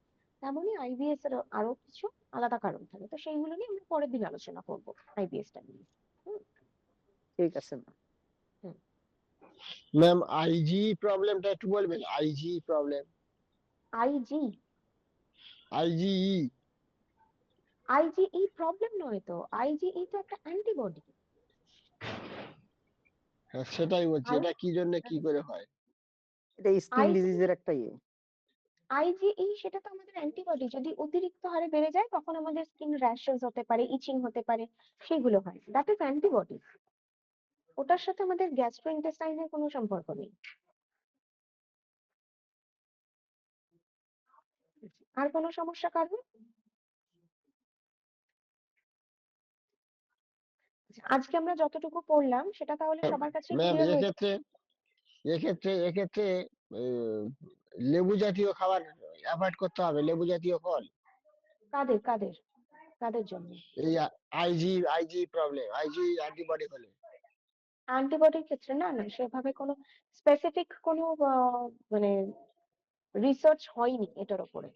তেমনই আইবিএস এর আরো কিছু আলাদা কারণ থাকে। তো সেইগুলো নিয়ে আমরা পরের দিন আলোচনা করব, আইবিএসটা নিয়ে। হুম, ঠিক আছে ম্যাম। হুম। ম্যাম, আইজি প্রবলেমটা একটু বলবেন? IG problem, IG, IgE. IgE problem নয় তো, আইজিই তো একটা অ্যান্টিবডি। হ্যাঁ, সেটাই বলছি, আই এটা কি জন্য কি করে হয়? এটা স্কিন আইজি ডিজিজের একটা ইয়ে। আইজিই সেটা তো আমাদের অ্যান্টিবডি, যদি অতিরিক্ত হারে বেড়ে যায় তখন আমাদের স্কিন র্যাশেস হতে পারে, ইচিং হতে পারে, সেগুলো হয়, দ্যাট ইজ অ্যান্টিবডি। ওটার সাথে আমাদের গ্যাস্ট্রোইন্টেস্টাইনের কোনো সম্পর্ক নেই। আর কোনো সমস্যা কারণ? আজকে আমরা যতটুকু পড়লাম সেটা তাহলে সবার কাছে ম্যাম, ক্লিয়ার হয়ে গেছে? এক্ষেত্রে এক্ষেত্রে এক্ষেত্রে আহ, লেবু জাতীয় খাবার অ্যাভয়েড করতে হবে, লেবু জাতীয় ফল। কাদের কাদের কাদের জন্য? এই আইজি প্রবলেম, আইজি অ্যান্টিবডি হলে। অ্যান্টিবডির ক্ষেত্রে না, না সেভাবে কোনো স্পেসিফিক কোনো মানে রিসার্চ হয়নি এটার উপরে।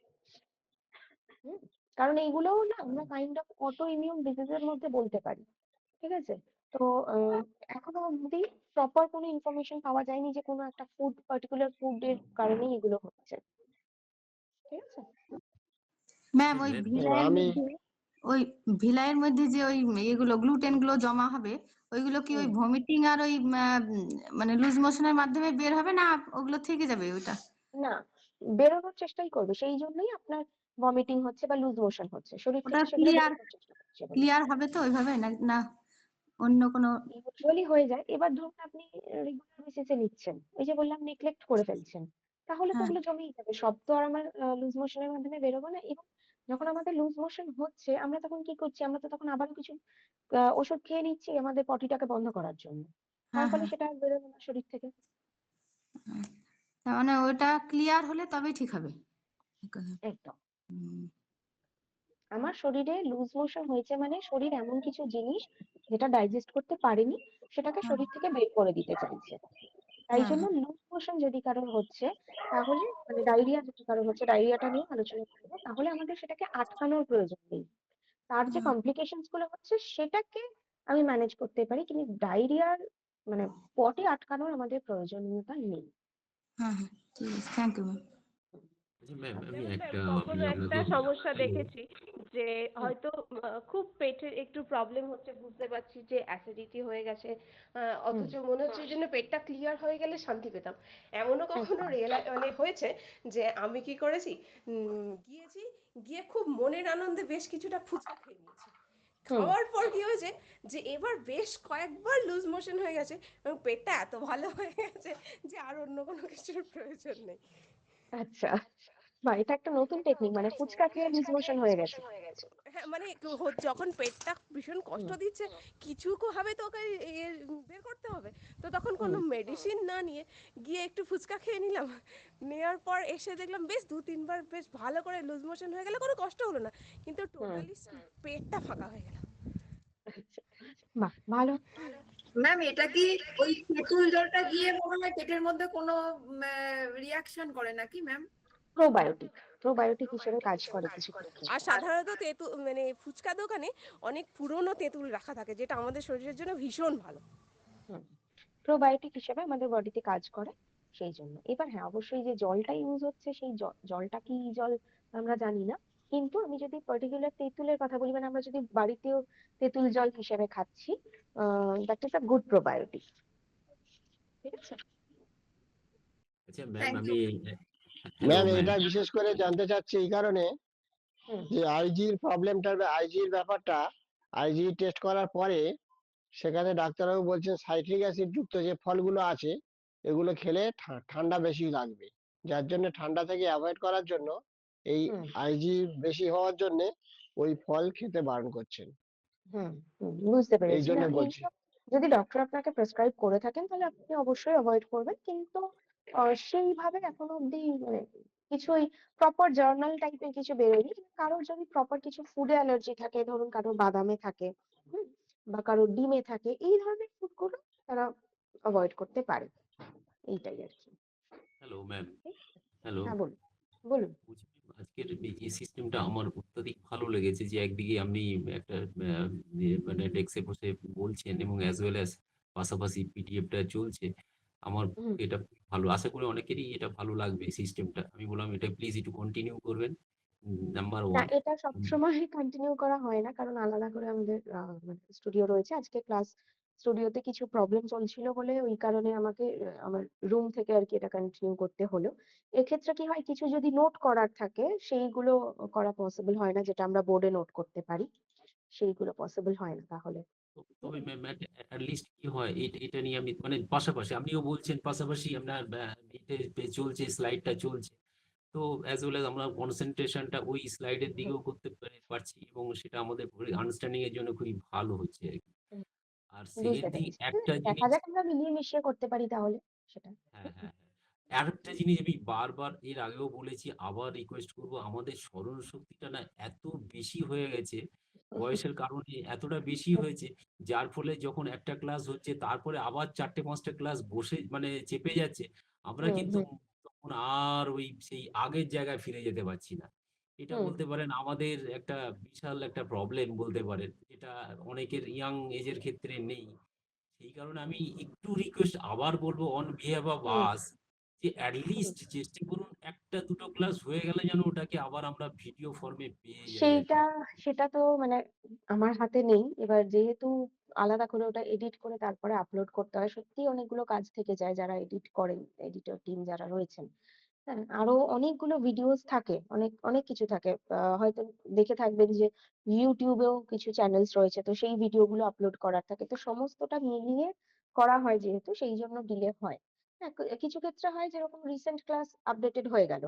হুম, কারণ এইগুলোও না আমরা কাইন্ড অফ অটো ইমিউন ডিজিজের মধ্যে বলতে পারি। ঠিক আছে? তো এখনো অবধি প্রপার কোনো ইনফরমেশন পাওয়া যায়নি যে কোনো একটা ফুড, পার্টিকুলার ফুডের কারণেই এগুলো হচ্ছে। ঠিক আছে? ম্যাম, ওই ভিলাইয়ের আমি মধ্যে ওই ভিলাইয়ের মধ্যে যে ওই এগুলো গ্লুটেন গুলো জমা হবে, ওইগুলো কি ওই হুম, ভমিটিং আর ওই মানে লুজ মোশনের মাধ্যমে বের হবে না ওগুলো থেকে যাবে ওইটা? না, বেরোনোর চেষ্টাই করবে, সেই জন্যই আপনার ভমিটিং হচ্ছে বা লুজ মোশন হচ্ছে, শরীর ওটা থেকে সেগুলো ক্লিয়ার বেরোনোর চেষ্টা করছে বলে। ক্লিয়ার হবে তো ওইভাবে, না না অন্য কোনো? ইউজুয়ালি হয়ে যায়। এবার ধরুন আপনি রেগুলার বেসিসে নিচ্ছেন, ওই যে বললাম নেগলেক্ট করে ফেলছেন, তাহলে তো হ্যাঁ ওগুলো জমেই যাবে, সব তো আর আমার লুজ মোশনের মাধ্যমে বেরোবে না। এবং যখন আমাদের লুজ মোশন হচ্ছে আমরা তখন কি করছি, আমরা তো তখন আবারও কিছু ওষুধ খেয়ে নিচ্ছি আমাদের পটিটাকে বন্ধ করার জন্য, তার হ্যাঁ ফলে হ্যাঁ সেটা আর বেরোবে না শরীর থেকে। হ্যাঁ। তার মানে ওটা ক্লিয়ার হলে তবেই ঠিক হবে। একদম। হুম, আমার শরীরে লুজ মোশন হয়েছে মানে শরীর এমন কিছু জিনিস যেটা ডাইজেস্ট করতে পারেনি সেটাকে হ্যাঁ শরীর থেকে বের করে দিতে চাইছে। তাই হ্যাঁ জন্য হ্যাঁ লুজ মোশন যদি কারোর হচ্ছে, তাহলে মানে ডায়রিয়া যদি কারোর হচ্ছে, ডায়রিয়াটা নিয়ে আলোচনা করবো, তাহলে আমাদের সেটাকে আটকানোর প্রয়োজন নেই। তার যে হ্যাঁ কমপ্লিকেশনস গুলো হচ্ছে সেটাকে আমি ম্যানেজ করতে পারি, কিন্তু ডায়রিয়ার মানে পটে আটকানোর আমাদের প্রয়োজনীয়তা নেই। হ্যাঁ হ্যাঁ, ঠিক আছে, থ্যাংক ইউ ম্যাম। আচ্ছা ম্যাম, আমি যেমন একটা ম্যাম কখনো একটা আপনাকে সমস্যা দেখেছি যে হুম, হয়তো খুব পেটের একটু প্রবলেম হচ্ছে, বুঝতে পারছি যে অ্যাসিডিটি হয়ে গেছে, হুম, অথচ মনে হচ্ছে যেন পেটটা ক্লিয়ার হয়ে গেলে শান্তি পেতাম। এমনও কখনো একদম। মানে হয়েছে যে আমি কি করেছি, গিয়েছি, গিয়ে খুব মনের আনন্দে বেশ কিছুটা ফুচকা খেয়ে নিয়েছি। হুম, খাওয়ার পর কি হয়েছে যে এবার বেশ কয়েকবার লুজ মোশন হয়ে গেছে এবং পেটটা এত ভালো হয়ে গেছে যে আর অন্য কোনো কিছুর প্রয়োজন নেই। আচ্ছা, বা এটা একটা নতুন টেকনিক, মানে ফুচকা খেয়ে লুজ মোশন হয়ে গেছে। হ্যাঁ মানে যখন পেটটা ভীষণ কষ্ট দিচ্ছে কিছু ভাবে তো ওকে বের করতে হবে, তো তখন কোনো মেডিসিন না নিয়ে গিয়ে একটু ফুচকা খেয়ে নিলাম, নেওয়ার পর এসে দেখলাম বেশ 2-3 বার বেশ ভালো করে লুজ মোশন হয়ে গেল, কোনো কষ্ট হলো না, কিন্তু টোটালি পেটটা ফাঁকা হয়ে গেল। বাহ, ভালো। ম্যাম এটা কি ওই তেঁতুল জলটা গিয়ে মনে হয় পেটের মধ্যে কোনো রিয়াকশন করে নাকি ম্যাম? প্রোবায়োটিক হিসেবে কাজ করে কিছু ক্ষেত্রে। আর সাধারণত তেঁতুল মানে ফুচকা দোকানে অনেক পুরনো তেঁতুল রাখা থাকে, যেটা আমাদের শরীরের জন্য ভীষণ ভালো। প্রোবায়োটিক হিসেবে আমাদের বডিতে কাজ করে, সেই জন্য। এবার হ্যাঁ, অবশ্যই যে জলটা ইউজ হচ্ছে সেই জলটা কি জল আমরা জানি না, কিন্তু আমি যদি পার্টিকুলার তেঁতুলের কথা বলি, মানে আমরা যদি বাড়িতেও তেঁতুল জল হিসেবে খাচ্ছি, that is a good probiotic. ঠিক আছে। আচ্ছা ম্যাম আমি ম্যাম হ্যালো এটা বিশেষ করে জানতে চাচ্ছি এই কারণে যে আইজির প্রবলেমটা, আইজির ব্যাপারটা, আইজি টেস্ট করার পরে সেখানে ডাক্তারবাবু বলছেন সাইট্রিক অ্যাসিড যুক্ত যে ফলগুলো আছে এগুলো খেলে ঠান্ডা বেশি লাগবে, যার জন্য ঠান্ডা থেকে অ্যাভয়েড করার জন্য এই আইজি বেশি হওয়ার জন্য ওই ফল খেতে বারণ করছেন। বুঝতে এই পেরেছি। জন্য না, বলছি। এইসব যদি ডক্টর আপনাকে প্রেসক্রাইব করে থাকেন তাহলে আপনি অবশ্যই অ্যাভয়েড করবেন, কিন্তু সেইভাবে এখনো অব্দি মানে কিছুই প্রপার জার্নাল টাইপের কিছু বেরোয়নি। কারোর যদি প্রপার কিছু ফুডে অ্যালার্জি থাকে, ধরুন কারোর বাদামে থাকে, বা কারোর ডিমে থাকে, এই ধরনের ফুডগুলো তারা অ্যাভয়েড করতে পারে, এইটাই আর কি। হ্যালো ম্যাম হ্যালো হ্যাঁ, বলুন বলুন। আজকের এই সিস্টেমটা আমার অত্যাধিক ভালো লেগেছে যে একদিকে আপনি একটা মানে ডেস্কে বসে বলছেন এবং অ্যাজ ওয়েল অ্যাজ পাশাপাশি পিডিএফটা চলছে। আমার এটা ভালো, আশা করি অনেকেরই এটা ভালো লাগবে সিস্টেমটা। আমি বললাম এটা প্লিজ একটু কন্টিনিউ করবেন। নাম্বার না, ওয়ান। এটা সবসময় কন্টিনিউ করা হয় না, কারণ আলাদা করে আমাদের স্টুডিও রয়েছে। আজকে ক্লাস স্টুডিওতে কিছু প্রবলেম চলছিল বলে ওই কারণে আমাকে আমার রুম থেকে আর কি এটা কন্টিনিউ করতে হলো। এক্ষেত্রে কি হয়, কিছু যদি নোট করার থাকে সেইগুলো করা পসিবল হয় না, যেটা আমরা বোর্ডে নোট করতে পারি, সেইগুলো পসিবল হয় না তাহলে। তবে ম্যাম লিস্ট কি হয় এটা নিয়ে আমি মানে পাশাপাশি আপনিও বলছেন, পাশাপাশি আপনার চলছে, স্লাইডটা চলছে, তো অ্যাজ ওয়েল অ্যাজ আমরা কনসেন্ট্রেশনটা ওই স্লাইডের দিকেও করতে পারছি এবং সেটা আমাদের আন্ডারস্ট্যান্ডিং এর জন্য খুবই ভালো হচ্ছে আর কি। আর বুঝতে সেকেন্ড থিং পেরেছি। একটা দেখা জিনিস, যাক আমরা মিলিয়ে মিশিয়ে করতে পারি তাহলে সেটা। আরেকটা জিনিস আমি বারবার এর আগেও বলেছি, আবার রিকোয়েস্ট করব, আমাদের স্মরণ শক্তিটা না এত বেশি হয়ে গেছে, বয়সের কারণে এতটা বেশি হয়েছে, যার ফলে যখন একটা ক্লাস হচ্ছে তারপরে আবার 4টে-5টা ক্লাস বসে মানে চেপে যাচ্ছে, আমরা কিন্তু তখন আর ওই সেই আগের জায়গায় ফিরে যেতে পারছি না। এটা বলতে পারেন আমাদের একটা বিশাল একটা প্রবলেম বলতে পারেন, যেটা অনেকের ইয়াং এজের ক্ষেত্রে নেই। সেই কারণে আমি একটু রিকোয়েস্ট আবার বলবো অন বিহাফ অফ আস, যে অ্যাটলিস্ট চেষ্টা করুন 1টা-2টো ক্লাস হয়ে গেলে যেন ওটাকে আবার আমরা ভিডিও ফর্মে পেয়ে যাই আর কি। সেটা তো মানে আমার হাতে নেই। এবার যেহেতু আলাদা করে ওটা এডিট করে তারপরে আপলোড করতে হয়, সত্যিই অনেকগুলো কাজ থেকে যায় যারা এডিট করেন, এডিটর টিম যারা রয়েছেন। হ্যাঁ, আরো অনেকগুলো ভিডিওস থাকে, অনেক অনেক কিছু থাকে। হয়তো দেখে থাকবেন যে ইউটিউবেও কিছু চ্যানেলস রয়েছে, তো সেই ভিডিওগুলো আপলোড করার থাকে, তো সমস্তটা মিলিয়ে করা হয় যেহেতু, সেই জন্য ডিলে হয়। হ্যাঁ, কিছু ক্ষেত্রে হয় যেরকম রিসেন্ট ক্লাস আপডেটেড হয়ে গেল,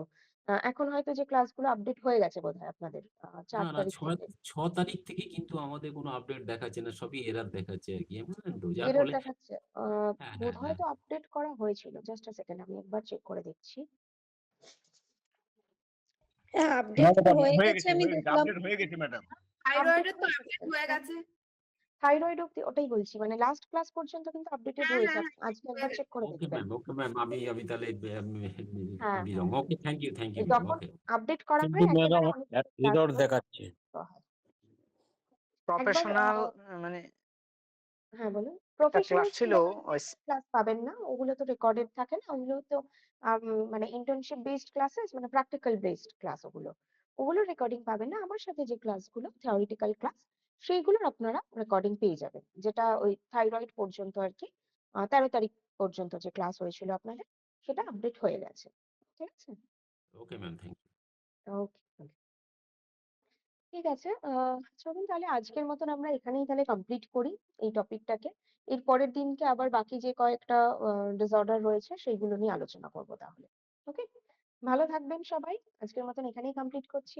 এখন হয়তো যে ক্লাসগুলো আপডেট হয়ে গেছে বোধহয় আপনাদের না 4 না তারিখ থেকে। 6 তারিখ থেকে কিন্তু আমাদের কোনো আপডেট দেখাচ্ছে না, সবই এরার দেখাচ্ছে আর কি, বুঝলেন তো, যার এরর ফলে দেখাচ্ছে। বোধহয় তো আপডেট করা হয়েছিল, জাস্ট আ সেকেন্ড আমি একবার চেক করে দেখছি। হ্যাঁ, আপডেট তো হয়ে গেছে, আমি দেখলাম। আপডেট হয়ে গেছে ম্যাডাম। থাইরয়েডের তো আপডেট হয়ে গেছে। থাইরয়েড অব্দি, ওটাই বলছি, মানে লাস্ট ক্লাস পর্যন্ত কিন্তু আপডেটেড রয়েছে, আজকে একবার চেক করে ওকে দেখবেন। ম্যাম আমি তাহলে হ্যাঁ, belong. Okay, thank you ma'am. যখন ওকে। আপডেট করা কিন্তু হয় ম্যাডাম একেবারে অনেক এরর দেখাচ্ছে। একবার প্রফেশনাল মানে হ্যাঁ, বলুন। একটা প্রফেশনাল ক্লাস ছিল ক্লাস পাবেন না, ওগুলো তো রেকর্ডেড থাকে না, ওগুলো তো মানে ইন্টার্নশিপ বেসড ক্লাসেস, মানে প্র্যাকটিক্যাল বেসড ক্লাস, ওগুলো রেকর্ডিং পাবেন না। আমার সাথে যে ক্লাসগুলো থিওরিটিক্যাল ক্লাস, সেইগুলোর আপনারা রেকর্ডিং পেয়ে যাবেন, যেটা ওই থাইরয়েড পর্যন্ত আর কি, 13 তারিখ পর্যন্ত যে ক্লাস হয়েছিল আপনাদের, সেটা আপডেট হয়ে গেছে। ঠিক আছে। Okay ma'am, thank you. Okay, ঠিক আছে। চলুন তাহলে আজকের মতন আমরা এখানেই তাহলে কমপ্লিট করি এই টপিকটাকে। এর পরের দিনকে আবার বাকি যে কয়েকটা ডিসঅর্ডার রয়েছে সেইগুলো নিয়ে আলোচনা করবো তাহলে। ওকে, ভালো থাকবেন সবাই। আজকের মতন এখানেই কমপ্লিট করছি।